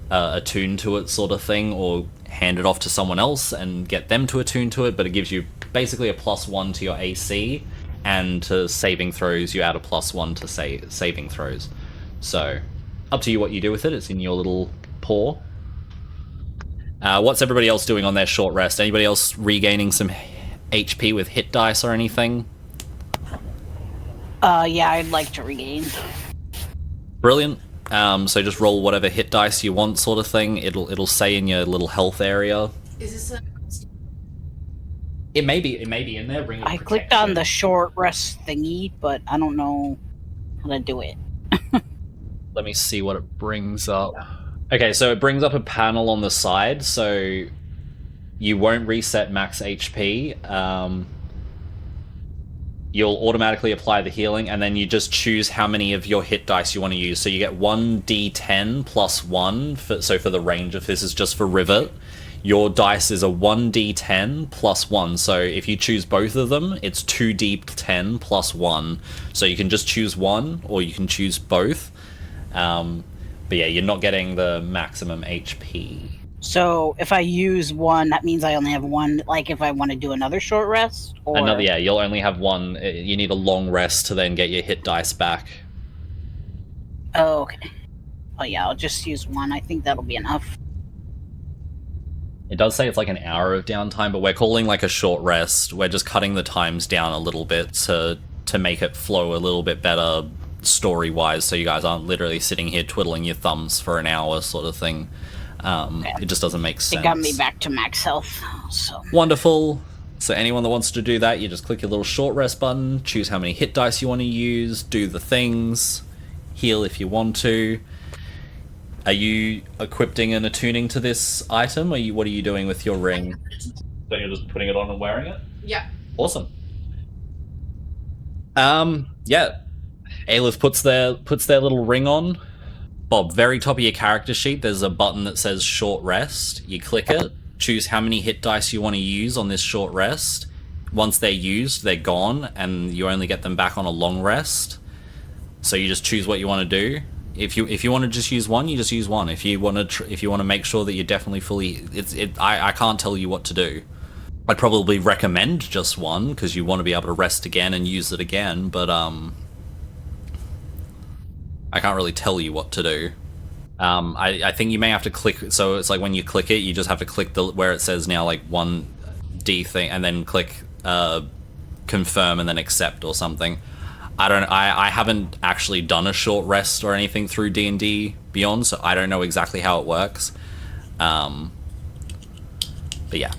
attune to it, sort of thing, or hand it off to someone else and get them to attune to it. But it gives you basically a +1 to your AC, and to saving throws you add a +1 to saving throws. So up to you what you do with it. It's in your little paw. What's everybody else doing on their short rest? Anybody else regaining some HP with hit dice or anything? Yeah, I'd like to regain. Brilliant. So just roll whatever hit dice you want, sort of thing. It'll say in your little health area. Is this a... It may be in there. Ring of I protection. clicked on the short rest thingy, but I don't know how to do it. Let me see what it brings up. Okay, so it brings up a panel on the side, so you won't reset max HP. You'll automatically apply the healing, and then you just choose how many of your hit dice you want to use. So you get 1d10 plus 1, so for the range of this is just for Rivet. Your dice is a 1d10 plus 1, so if you choose both of them, it's 2d10 plus 1. So you can just choose one, or you can choose both. But yeah, you're not getting the maximum HP. So if I use one, that means I only have one. Like if I want to do another short rest, or You'll only have one. You need a long rest to then get your hit dice back. Oh, okay. Oh yeah, I'll just use one. I think that'll be enough. It does say it's like an hour of downtime, but we're calling like a short rest. We're just cutting the times down a little bit to make it flow a little bit better story-wise, so you guys aren't literally sitting here twiddling your thumbs for an hour, sort of thing. It just doesn't make sense. It got me back to max health, so... Wonderful. So anyone that wants to do that, you just click your little short rest button, choose how many hit dice you want to use, do the things, heal if you want to. Are you equipping and attuning to this item, or what are you doing with your ring? So you're just putting it on and wearing it? Yeah. Awesome. Yeah. Aelith puts their little ring on. Bob, very top of your character sheet, there's a button that says short rest. You click it, choose how many hit dice you want to use on this short rest. Once they're used, they're gone, and you only get them back on a long rest. So you just choose what you want to do. If you want to just use one, you just use one. If you want to make sure that you're definitely fully, I can't tell you what to do. I'd probably recommend just one because you want to be able to rest again and use it again, but I can't really tell you what to do. I think you may have to click, so it's like when you click it, you just have to click where it says now like 1D thing, and then click confirm and then accept or something. I haven't actually done a short rest or anything through D&D Beyond, so I don't know exactly how it works. But yeah.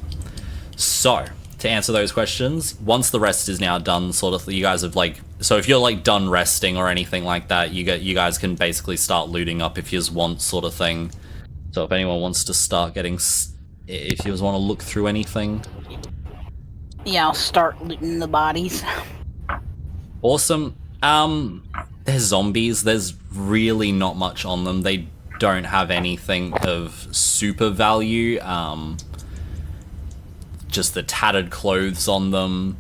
So, to answer those questions, once the rest is now done, sort of, you guys have like, so if you're like done resting or anything like that, you guys can basically start looting up if you want, sort of thing. So if anyone wants to start getting, if you want to look through anything. Yeah, I'll start looting the bodies. Awesome. There's zombies. There's really not much on them. They don't have anything of super value. just the tattered clothes on them,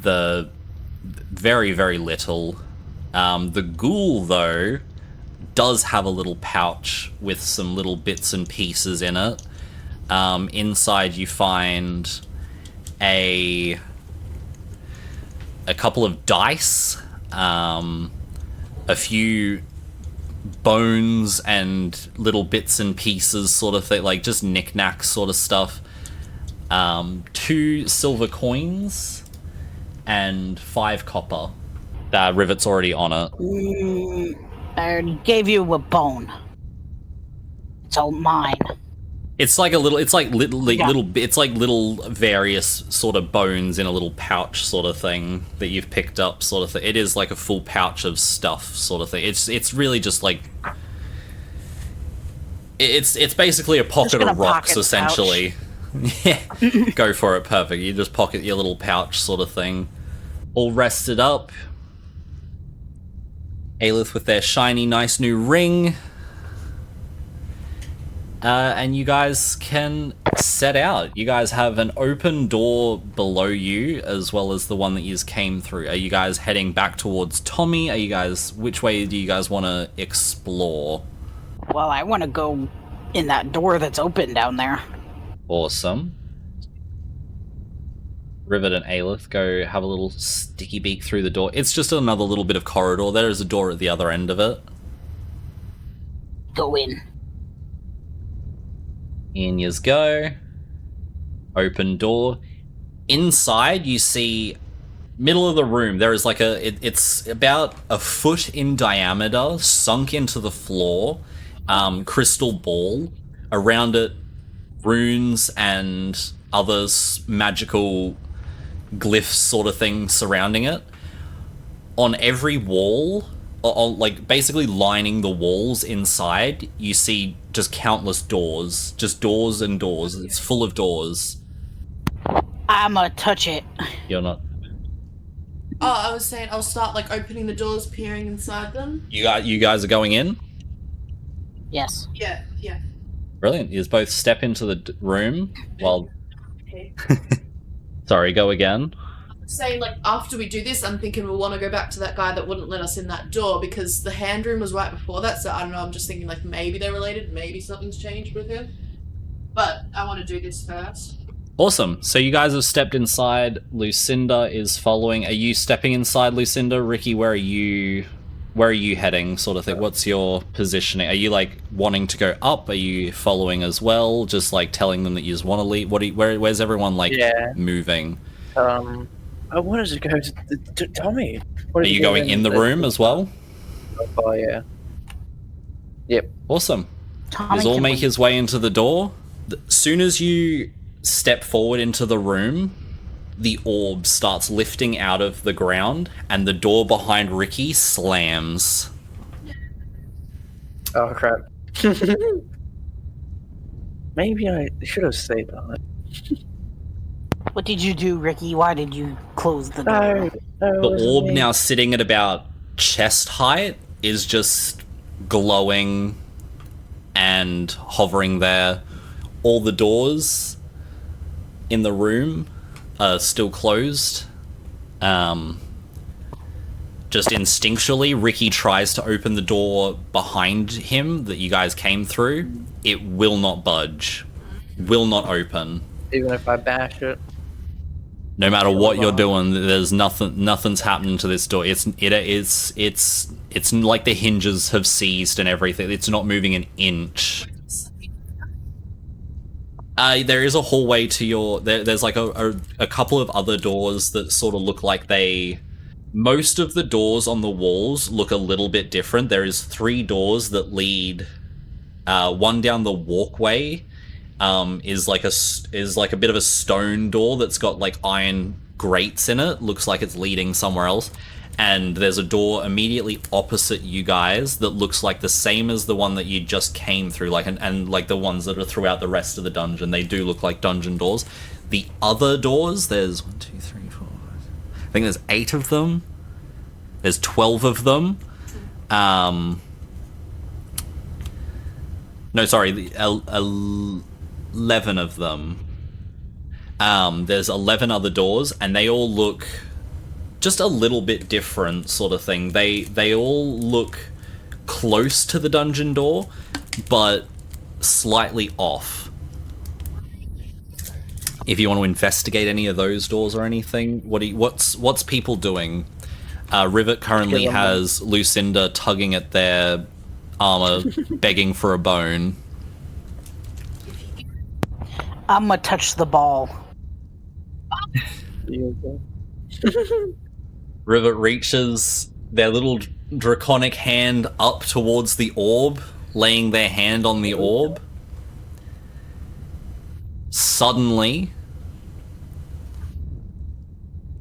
the very, very little. The ghoul, though, does have a little pouch with some little bits and pieces in it. Inside you find a couple of dice, a few bones and little bits and pieces sort of thing, like just knickknacks sort of stuff. 2 silver coins and 5 copper. That rivet's already on it. I already gave you a bone. It's all mine. It's like little various sort of bones in a little pouch sort of thing that you've picked up sort of thing. It is like a full pouch of stuff sort of thing. It's really just like it's basically a pocket of rocks essentially. Yeah, go for it. Perfect. You just pocket your little pouch sort of thing. All rested up. Aelith with their shiny, nice new ring. And you guys can set out. You guys have an open door below you, as well as the one that you came through. Are you guys heading back towards Tommy? Which way do you guys want to explore? Well, I want to go in that door that's open down there. Awesome. Rivet and Aelith go have a little sticky beak through the door. It's just another little bit of corridor. There is a door at the other end of it. Go in. In yous go. Open door. Inside, you see middle of the room. There is like it's about a foot in diameter, sunk into the floor, crystal ball. Around it, runes and other magical glyphs sort of thing surrounding it. On every wall, like basically lining the walls inside, you see just countless doors. Just doors and doors. It's full of doors. I'ma touch it. You're not. Oh, I was saying I'll start like opening the doors, peering inside them. You guys are going in? Yes. Yeah. Brilliant. You both step into the room while... Okay. Sorry, go again. Saying like after we do this, I'm thinking we'll want to go back to that guy that wouldn't let us in that door because the hand room was right before that. So I don't know. I'm just thinking like maybe they're related. Maybe something's changed with him. But I want to do this first. Awesome. So you guys have stepped inside. Lucinda is following. Are you stepping inside, Lucinda? Ricky, where are you heading, sort of thing? What's your positioning? Are you like wanting to go up? Are you following as well? Just like telling them that you just want to leave? Where's everyone like moving? I wanted to go to Tommy. Are you going in the room as well? Oh yeah. Yep. Awesome. Tommy Does all can make leave. his way into the door. As soon as you step forward into the room, the orb starts lifting out of the ground, and the door behind Ricky slams. Oh crap. Maybe I should have stayed on it. What did you do, Ricky? Why did you close the door? The orb, now sitting at about chest height, is just glowing and hovering there. All the doors in the room are still closed. Just instinctually, Ricky tries to open the door behind him that you guys came through. It will not budge. Will not open. Even if I bash it. No matter what you're doing, there's nothing's happening to this door. It's like the hinges have seized and everything. It's not moving an inch. There is a hallway to your... There's like a couple of other doors that sort of look like they... Most of the doors on the walls look a little bit different. There is 3 doors that lead... one down the walkway is like a bit of a stone door that's got like iron grates in it. Looks like it's leading somewhere else. And there's a door immediately opposite you guys that looks like the same as the one that you just came through, like and like the ones that are throughout the rest of the dungeon. They do look like dungeon doors. The other doors, there's 1, 2, 3, 4. I think there's 8 of them. There's 12 of them. No, sorry, 11 of them. There's 11 other doors, and they all look just a little bit different, sort of thing. They all look close to the dungeon door, but slightly off. If you want to investigate any of those doors or anything, what's people doing? Rivet currently has Lucinda tugging at their armor, begging for a bone. I'm gonna touch the ball. Rivet reaches their little draconic hand up towards the orb, laying their hand on the orb. Suddenly,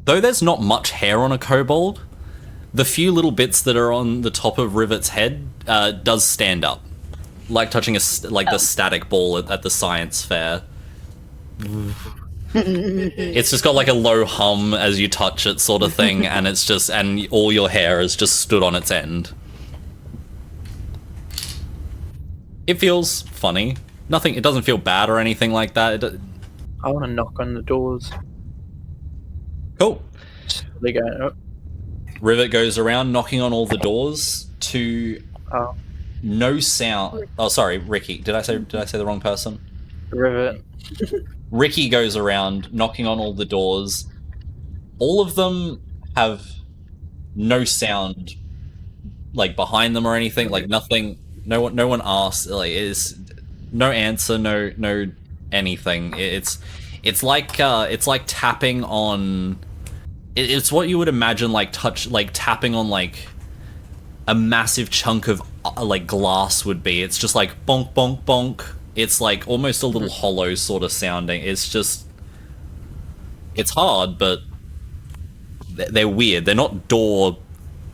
though there's not much hair on a kobold, the few little bits that are on the top of Rivet's head does stand up, like touching the static ball at the science fair. It's just got like a low hum as you touch it, sort of thing, and it's just, and all your hair is just stood on its end. It feels funny. Nothing. It doesn't feel bad or anything like that. I want to knock on the doors. Cool. They go. Oh. Rivet goes around knocking on all the doors to no sound. Oh, sorry, Ricky. Did I say the wrong person? Rivet. Ricky goes around knocking on all the doors. All of them have no sound, like behind them or anything. Like nothing. No one asks. Like is no answer. No anything. It's like tapping on. It's what you would imagine like tapping on like a massive chunk of like glass would be. It's just like bonk bonk bonk. It's like almost a little hollow sort of sounding. It's just, it's hard, but they're weird. They're not door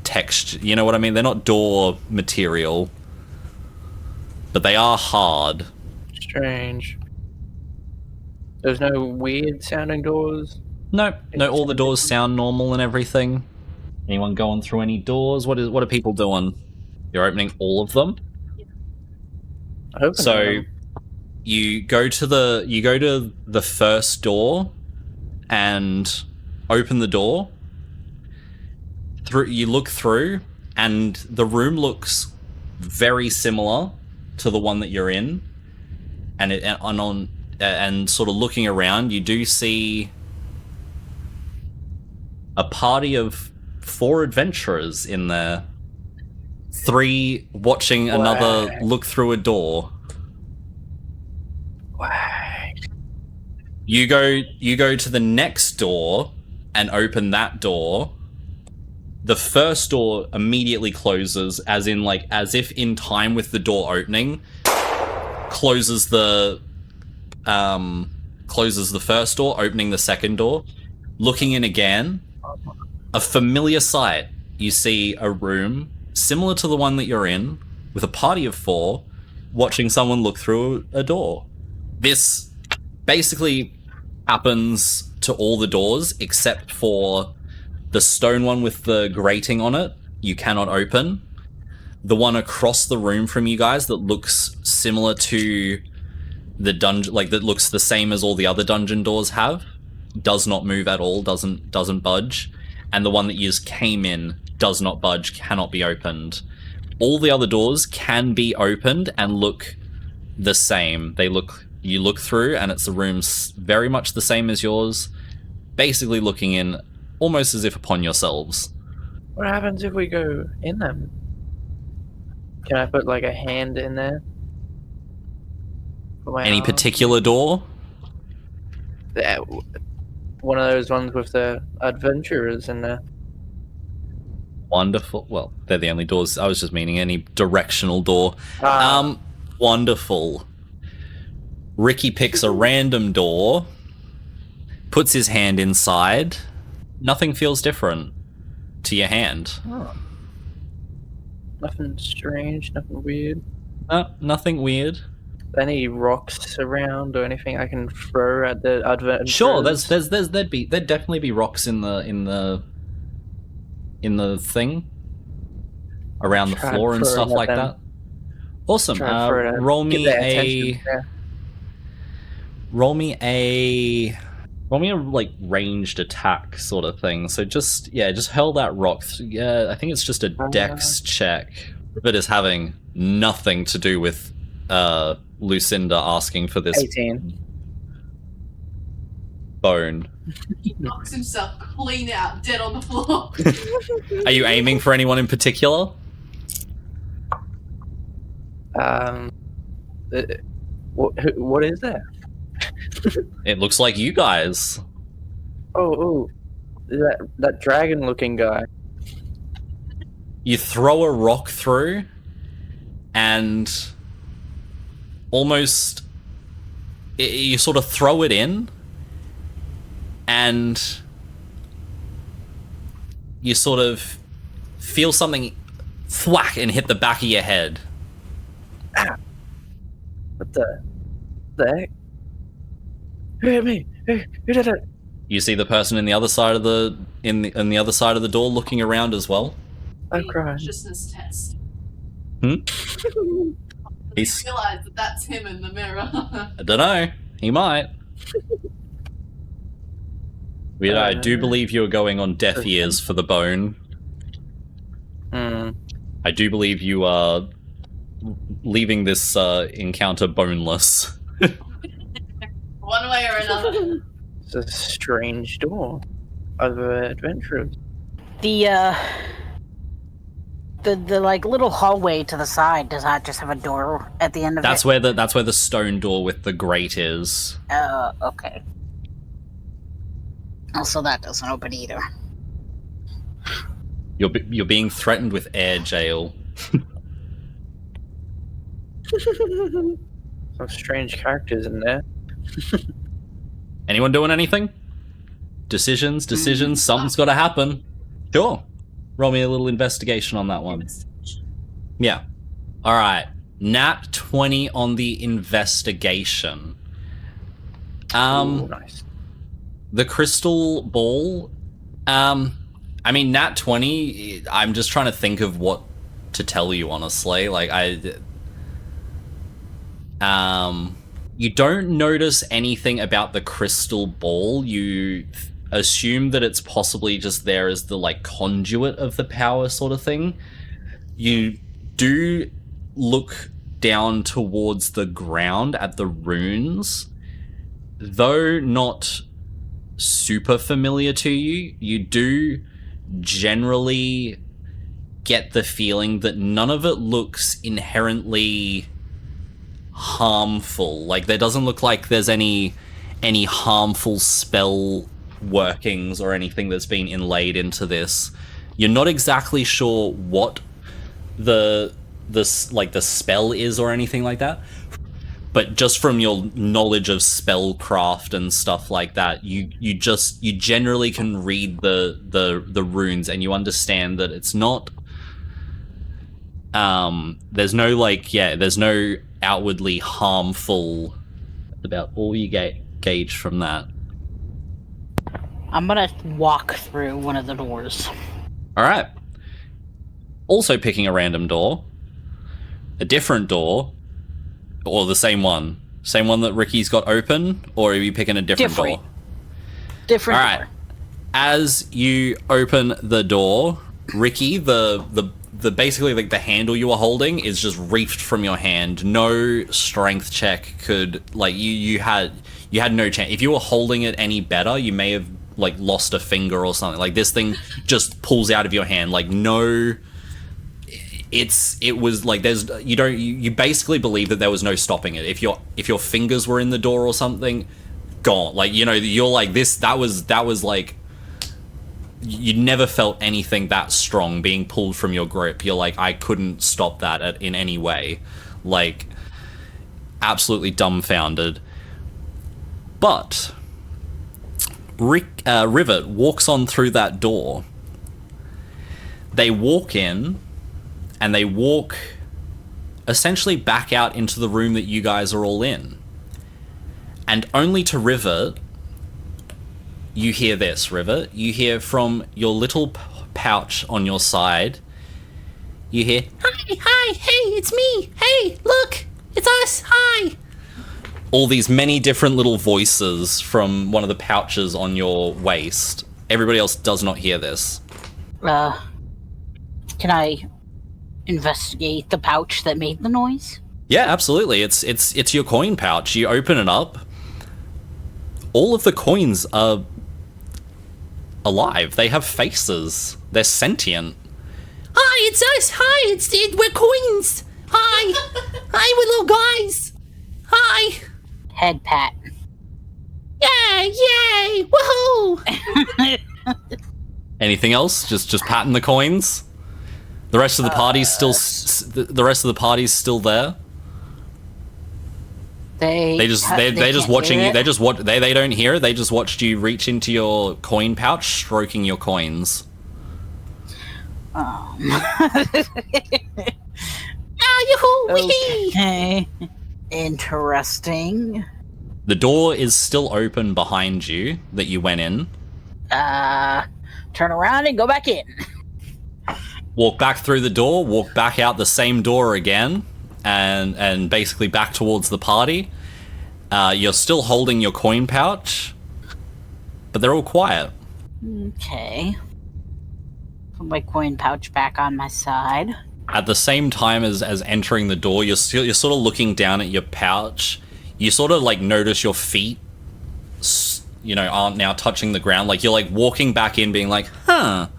texture, you know what I mean? They're not door material, but they are hard. Strange. There's no weird sounding doors? No, all the doors sound normal and everything. Anyone going through any doors? What are people doing? You're opening all of them? So you go to the first door and open the door. You look through, and the room looks very similar to the one that you're in. And sort of looking around, you do see a party of 4 adventurers in there. 3 watching another look through a door. You go to the next door and open that door. The first door immediately closes, as if in time with the door opening. Closes the first door, opening the second door. Looking in again, a familiar sight. You see a room similar to the one that you're in, with a party of 4 watching someone look through a door. This basically happens to all the doors except for the stone one with the grating on it. You cannot open. The one across the room from you guys that looks similar to the dungeon, like that looks the same as all the other dungeon doors have, does not move at all, doesn't budge. And the one that you just came in does not budge, cannot be opened. All the other doors can be opened and look the same. You look through and it's the room's very much the same as yours, basically looking in almost as if upon yourselves. What happens if we go in them? Can I put like a hand in there? Any particular door? One of those ones with the adventurers in there. Wonderful. Well, they're the only doors. I was just meaning any directional door. Wonderful. Ricky picks a random door, puts his hand inside. Nothing feels different to your hand. Oh. Nothing strange, nothing weird. Nothing weird. Any rocks around or anything I can throw at the adventurers? Sure, there'd definitely be rocks in the thing around the floor and stuff like that. Awesome. Roll me a Roll me a like ranged attack sort of thing. So just hurl that rock. Yeah, I think it's just a dex check. Rivet is having nothing to do with Lucinda asking for this 18. bone. He knocks himself clean out, dead on the floor. Are you aiming for anyone in particular? What is that? It looks like you guys. Oh, that dragon-looking guy. You throw a rock through, and almost you sort of throw it in, and you sort of feel something thwack and hit the back of your head. Ah. What the heck? Who hit me? Who did it? You see the person in the other side of the in the other side of the door looking around as well. I'm crying. Consciousness test. He's, Realize that that's him in the mirror. I don't know. He might. I do believe you're going on deaf ears for the bone. I do believe you are leaving this encounter boneless. One way or another. It's a strange door of adventurers. The like little hallway to the side, does that just have a door at the end of That's it? that's where the stone door with the grate is. Okay. Also, that doesn't open either. You're being threatened with air jail. Some strange characters in there. Anyone doing anything? Decisions. Something's got to happen. Sure. Roll me a little investigation on that one. Yeah. All right. Nat 20 on the investigation. Ooh, nice. The crystal ball. I mean, Nat 20. I'm just trying to think of what to tell you, honestly. Like you don't notice anything about the crystal ball. You assume that it's possibly just there as the like conduit of the power sort of thing. You do look down towards the ground at the runes, though not super familiar to you. You do generally get the feeling that none of it looks inherently harmful. Like, there doesn't look like there's any harmful spell workings or anything that's been inlaid into this. You're not exactly sure what the spell is or anything like that, but just from your knowledge of spellcraft and stuff like that, you generally can read the runes, and you understand that it's not there's no outwardly harmful. That's about all you gauge from that. I'm gonna walk through one of the doors. All right. Also picking a random door, a different door, or the same one that Ricky's got open, or are you picking a different door? Different. All right. As you open the door, Ricky, the basically like the handle you were holding is just reefed from your hand. No strength check could, like, you had no chance. If you were holding it any better, you may have like lost a finger or something. Like, this thing just pulls out of your hand. Like, no, it was like you basically believe that there was no stopping it. If your fingers were in the door or something, gone. Like, you're like this. That was like, you never felt anything that strong being pulled from your grip. You're like, I couldn't stop that in any way. Like, absolutely dumbfounded. But Rivet walks on through that door. They walk in, and they walk essentially back out into the room that you guys are all in. And only to Rivet, you hear this, Rivet. You hear from your little pouch on your side, you hear, "Hi, hey, it's me. Hey, look, it's us, hi." all these many different little voices from one of the pouches on your waist. Everybody else does not hear this. Can I investigate the pouch that made the noise? Yeah, absolutely. It's your coin pouch. You open it up. All of the coins are alive. They have faces. They're sentient. Hi, it's us. Hi, we're coins. Hi. Hi, we're little guys. Hi. Head pat. Yeah, yay, woohoo. Anything else? Just patting the coins. The rest of the party's still. The rest of the party's still there. They're just watching you. They don't hear it. They just watched you reach into your coin pouch, stroking your coins. Okay. Interesting. The door is still open behind you that you went in. Turn around and go back in. Walk back through the door, walk back out the same door again, and basically back towards the party. You're still holding your coin pouch, but they're all quiet. Okay. Put my coin pouch back on my side. At the same time as entering the door, you're sort of looking down at your pouch. You sort of like notice your feet, aren't now touching the ground. Like you're like walking back in, being like, huh,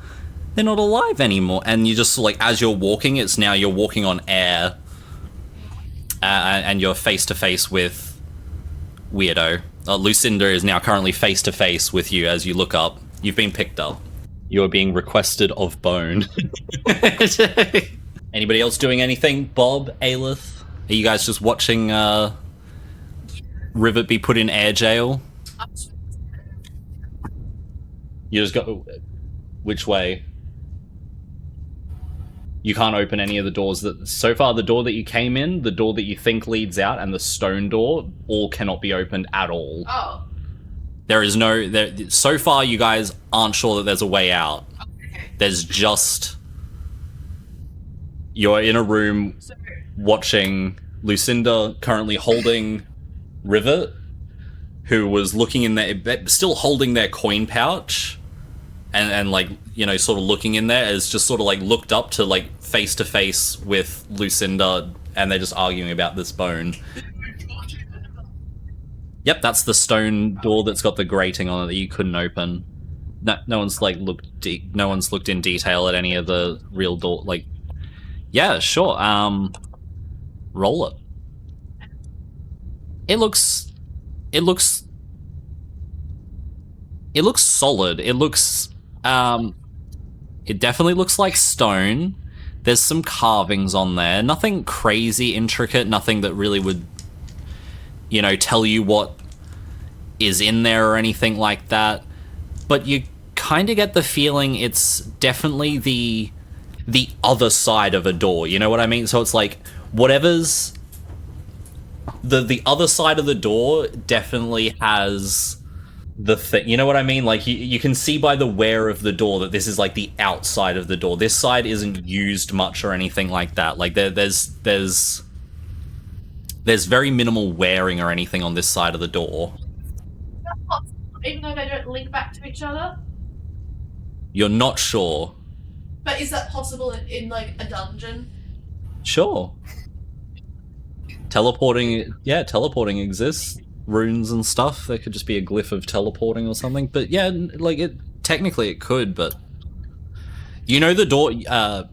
they're not alive anymore. And you just like, as you're walking, you're walking on air, and you're face to face with Weirdo. Lucinda is now currently face to face with you as you look up. You've been picked up. You are being requested of bone. Anybody else doing anything? Bob, Aelith? Are you guys just watching Rivet be put in air jail? You just go... Which way? You can't open any of the doors that... So far, the door that you came in, the door that you think leads out, and the stone door, all cannot be opened at all. Oh. There is no... So far, you guys aren't sure that there's a way out. Okay. There's just... You're in a room watching Lucinda currently holding Rivet, who was looking in there, still holding their coin pouch, and like, sort of looking in there, is just sort of like looked up to like face to face with Lucinda, and they're just arguing about this bone. Yep, that's the stone door that's got the grating on it that you couldn't open. No one's like no one's looked in detail at any of the real door. Like, yeah, sure. Roll it. It looks solid. It looks it definitely looks like stone. There's some carvings on there. Nothing crazy intricate, nothing that really would tell you what is in there or anything like that. But you kind of get the feeling it's definitely the other side of a door, you know what I mean? So it's like whatever's the other side of the door definitely has the thing, you know what I mean? Like you can see by the wear of the door that this is like the outside of the door. This side isn't used much or anything like that. Like there's very minimal wearing or anything on this side of the door. Even though they don't link back to each other? You're not sure. But is that possible in like a dungeon? Sure. Teleporting exists. Runes and stuff. There could just be a glyph of teleporting or something. But yeah, like technically it could, but the door,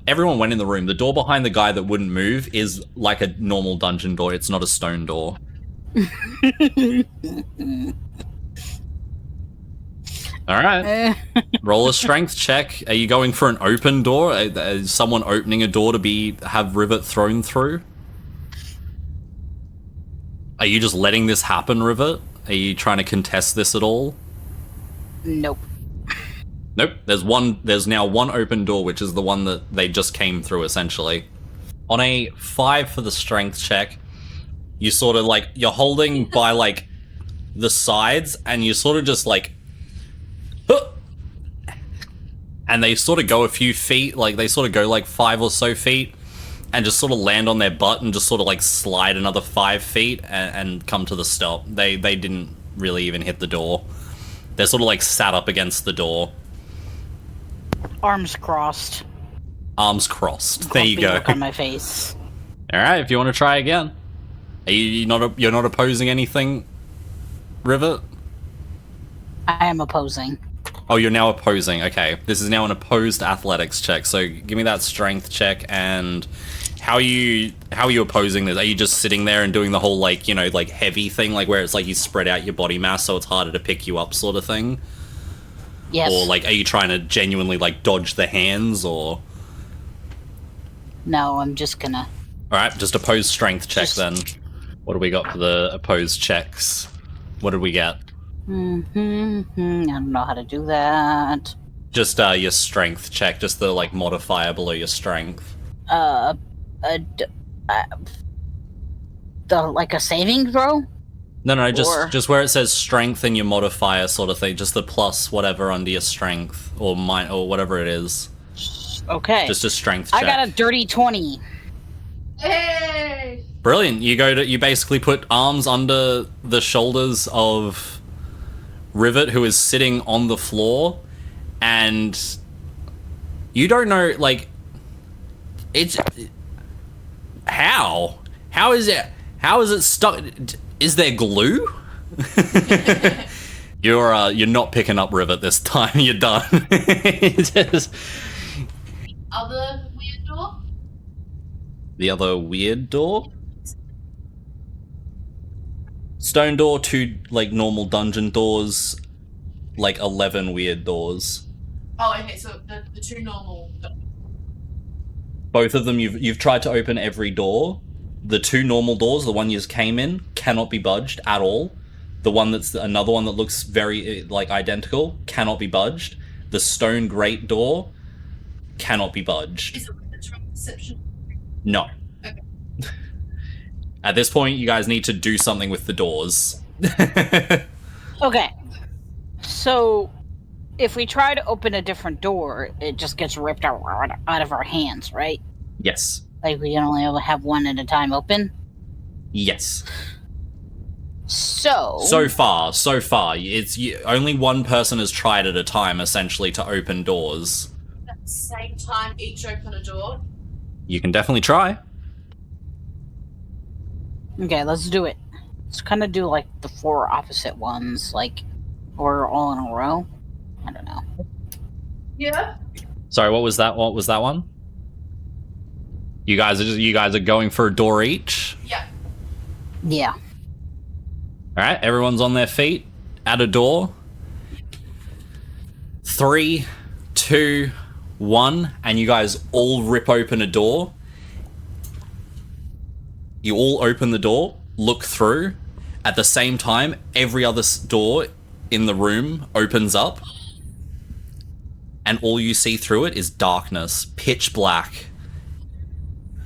everyone went in the room. The door behind the guy that wouldn't move is like a normal dungeon door. It's not a stone door. All right. Roll a strength check. Are you going for an open door? Is someone opening a door to have Rivet thrown through? Are you just letting this happen, Rivet? Are you trying to contest this at all? Nope. Nope. There's now one open door, which is the one that they just came through, essentially. On a 5 for the strength check, you sort of like, you're holding by like the sides, and you sort of just like, and they sort of go a few feet, like they sort of go like 5 or so feet, and just sort of land on their butt and just sort of like slide another 5 feet and come to the stop. They didn't really even hit the door. They're sort of like sat up against the door. Arms crossed. Arms crossed. There you Grumpy go. look on my face. All right, if you want to try again. Are you're not opposing anything, Rivet? I am opposing. Oh, you're now opposing. Okay, this is now an opposed athletics check. So give me that strength check. And how are you opposing this? Are you just sitting there and doing the whole like like heavy thing, like where it's like you spread out your body mass so it's harder to pick you up, sort of thing? Yes. Or like, are you trying to genuinely like dodge the hands, or? No, I'm just gonna. All right, just opposed strength check then. Just- What do we got for the opposed checks? What did we get? I don't know how to do that. Just your strength check, just the like modifier below your strength. Like a saving throw? No, Or- just where it says strength and your modifier sort of thing, just the plus whatever under your strength or whatever it is. Okay. Just a strength check. I got a dirty 20. Hey! Brilliant. You basically put arms under the shoulders of Rivet, who is sitting on the floor, and you don't know, like, it's how is it stuck? Is there glue? You're not picking up Rivet this time. You're done. Other weird door? The other weird door? Stone door, 2 like normal dungeon doors, like 11 weird doors. Oh, okay, so the 2 normal. Both of them you've tried to open every door. The 2 normal doors, the one you just came in, cannot be budged at all. The one that's another one that looks very like identical cannot be budged. The stone grate door cannot be budged. Is it with the trap perception? No. Okay. At this point, you guys need to do something with the doors. Okay. So, if we try to open a different door, it just gets ripped out of our hands, right? Yes. Like, we can only have one at a time open? Yes. So far, it's only one person has tried at a time, essentially, to open doors. At the same time, each open a door. You can definitely try. Okay, let's do it. Let's kind of do, like, the 4 opposite ones, like, or all in a row. I don't know. Yeah. Sorry, what was that? What was that one? You guys are going for a door each. Yeah. Yeah. All right, everyone's on their feet at a door. 3, 2, 1, and you guys all rip open a door. You all open the door, look through. At the same time, every other door in the room opens up, and all you see through it is darkness, pitch black.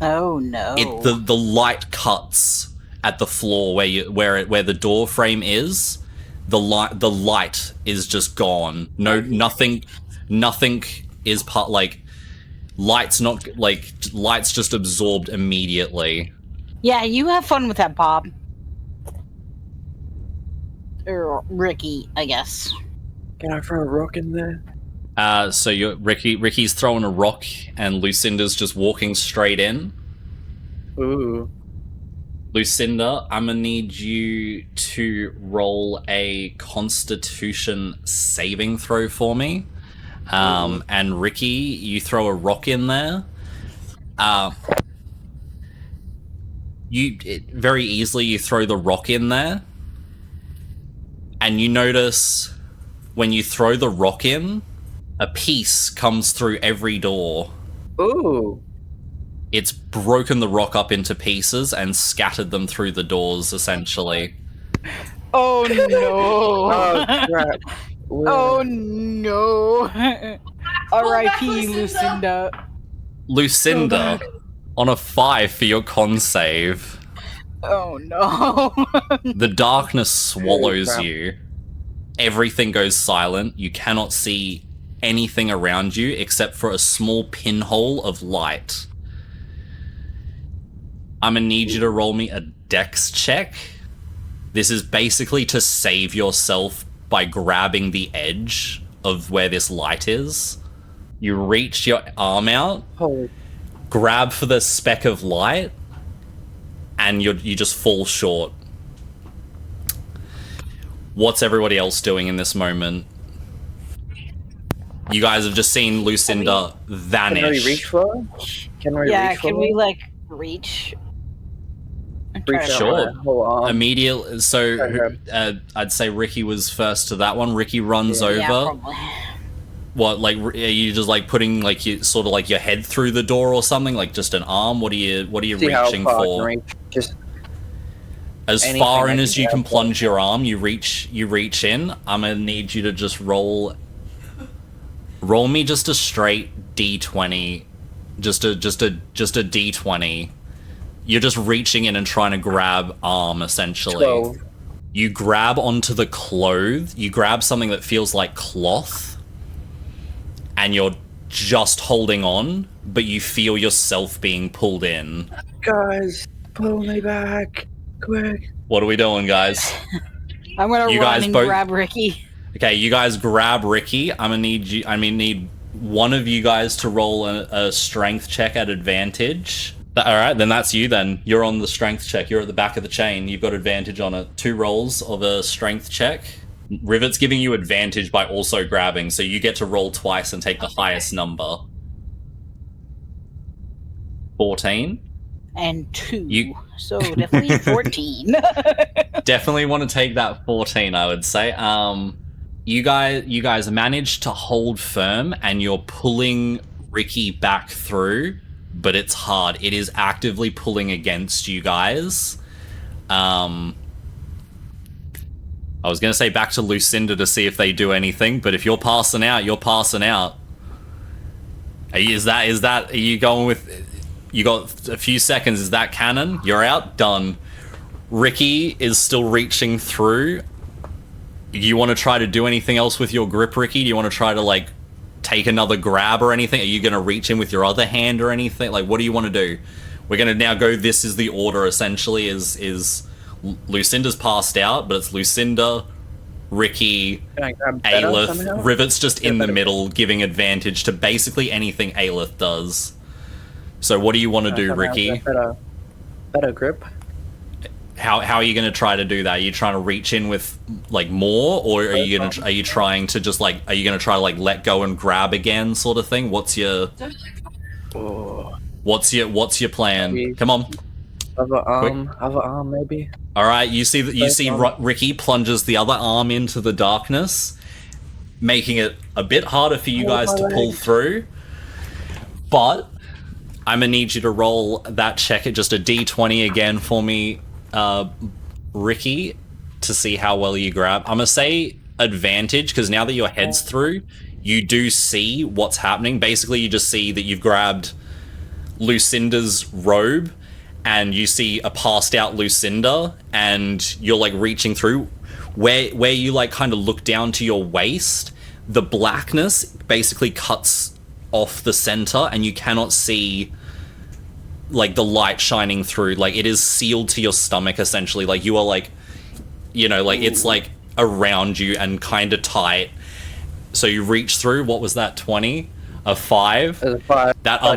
Oh no. The light cuts at the floor where the door frame is. The light is just gone. Nothing is part, like, lights just absorbed immediately. Yeah, you have fun with that, Bob. Or Ricky, I guess. Can I throw a rock in there? So Ricky's throwing a rock and Lucinda's just walking straight in. Ooh. Lucinda, I'm gonna need you to roll a Constitution saving throw for me. And Ricky, you throw a rock in there. Very easily you throw the rock in there, and you notice when you throw the rock in, a piece comes through every door. Ooh. It's broken the rock up into pieces and scattered them through the doors, essentially. Oh no. Oh crap. Oh no. R.I.P. Lucinda. Lucinda. Lucinda, on a 5 for your con save. Oh no. The darkness swallows crap. you. Everything goes silent. You cannot see anything around you except for a small pinhole of light. I'm gonna need you to roll me a dex check. This is basically to save yourself by grabbing the edge of where this light is. You reach your arm out, Holy. grab for the speck of light, and you just fall short. What's everybody else doing in this moment? You guys have just seen Lucinda vanish. Can we reach for her? Can we Yeah, reach for can her? we like reach? Reach out Sure. with her whole arm? Immediately, so Okay. I'd say Ricky was first to that one. Ricky runs Yeah. Yeah, over. probably. What, like, are you just like putting like you sort of like your head through the door or something? Like just an arm? What are you See how reaching far I can for? reach. Just As anything far I in can as you grab can for. plunge your arm, you reach in. I'm gonna need you to just roll me just a straight D20. Just a D20. You're just reaching in and trying to grab arm, essentially. 12. You grab onto the clothes, you grab something that feels like cloth, and you're just holding on, but you feel yourself being pulled in. Guys, pull me back. Quick. What are we doing, guys? I'm gonna You run guys and both- grab Ricky. Okay, you guys grab Ricky. I'm gonna need one of you guys to roll a strength check at advantage. Alright, then that's you then. You're on the strength check. You're at the back of the chain. You've got advantage on it. 2 rolls of a strength check. Rivet's giving you advantage by also grabbing, so you get to roll twice and take the highest number. 14. And 2. You- So definitely 14. Definitely want to take that 14, I would say. You guys managed to hold firm, and you're pulling Ricky back through, but it's hard. It is actively pulling against you guys. I was gonna say back to Lucinda to see if they do anything, but if you're passing out, you're passing out. Are you going with? You got a few seconds. Is that canon? You're out. Done. Ricky is still reaching through. You want to try to do anything else with your grip, Ricky? Do you want to try to like take another grab or anything? Are you going to reach in with your other hand or anything? Like, what do you want to do? We're going to now go. This is the order essentially. Is Lucinda's passed out, but it's Lucinda, Ricky, Can I grab better Aelith. somehow? Rivet's just in the better. middle, giving advantage to basically anything Aelith does. So what do you want to do, Somehow Ricky? get better grip. How are you going to try to do that? Are you trying to reach in with like more, or are you going to are you trying to just like are you going to try to like let go and grab again, sort of thing? What's your Oh, plan? Maybe. Come on. other arm maybe. All right, you see Ricky plunges the other arm into the darkness, making it a bit harder for you guys to pull through. But I'm gonna need you to roll that check at just a D20 again for me, Ricky, to see how well you grab. I'm gonna say advantage because now that your head's through, you do see what's happening. Basically, you just see that you've grabbed Lucinda's robe, and you see a passed out Lucinda, and you're like reaching through where you like kind of look down to your waist. The blackness basically cuts off the center, and you cannot see like the light shining through. Like it is sealed to your stomach essentially. Like you are like, you know, like it's like around you and kind of tight. So you reach through. What was that? 20? A 5? There's a 5. That Can I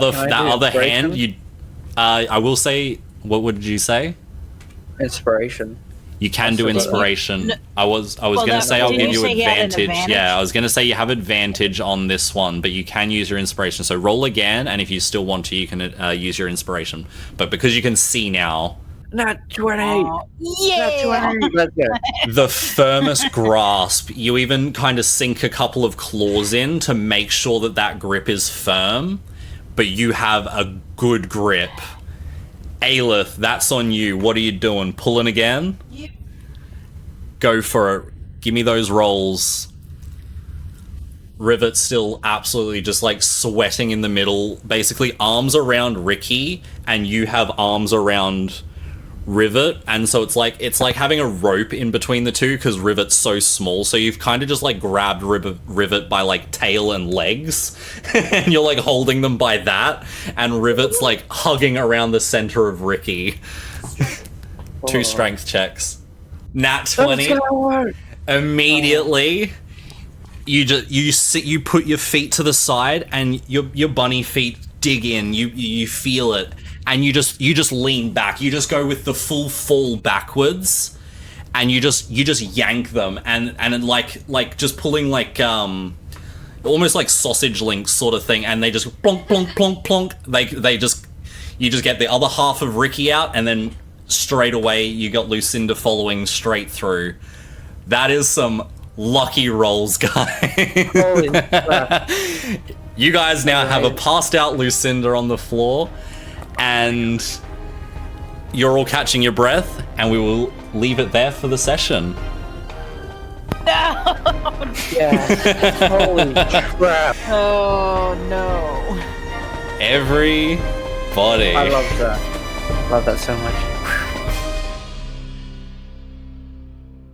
other do hand, inspiration? you. I will say. What would you say? Inspiration. You can do That's inspiration. I was Well, gonna that- say I'll didn't give you you say he had an advantage. advantage? Yeah, I was gonna say you have advantage on this one, but you can use your inspiration. So roll again, and if you still want to, you can use your inspiration. But because you can see now, Not 20. Oh, yeah. Not 20. Let's go. the firmest grasp, you even kind of sink a couple of claws in to make sure that that grip is firm, but you have a good grip. Aelith, that's on you. What are you doing? Pulling again? Yep. Go for it. Give me those rolls. Rivet's still absolutely just like sweating in the middle. Basically, arms around Ricky, and you have arms around Rivet, and so it's like having a rope in between the two because Rivet's so small, so you've kind of just like grabbed Rivet by like tail and legs and you're like holding them by that, and Rivet's like hugging around the center of Ricky. 2 strength checks. Nat 20. Immediately you put your feet to the side and your bunny feet dig in, you feel it, and you just lean back. You just go with the full fall backwards, and you just yank them, and like just pulling like almost like sausage links sort of thing, and they just plonk plonk plonk plonk. You just get the other half of Ricky out, and then straight away you got Lucinda following straight through. That is some lucky rolls, guys. Holy crap. You guys now have a passed out Lucinda on the floor, and you're all catching your breath, and we will leave it there for the session. No! Yeah. Holy crap. Oh no. Everybody. I love that. Love that so much.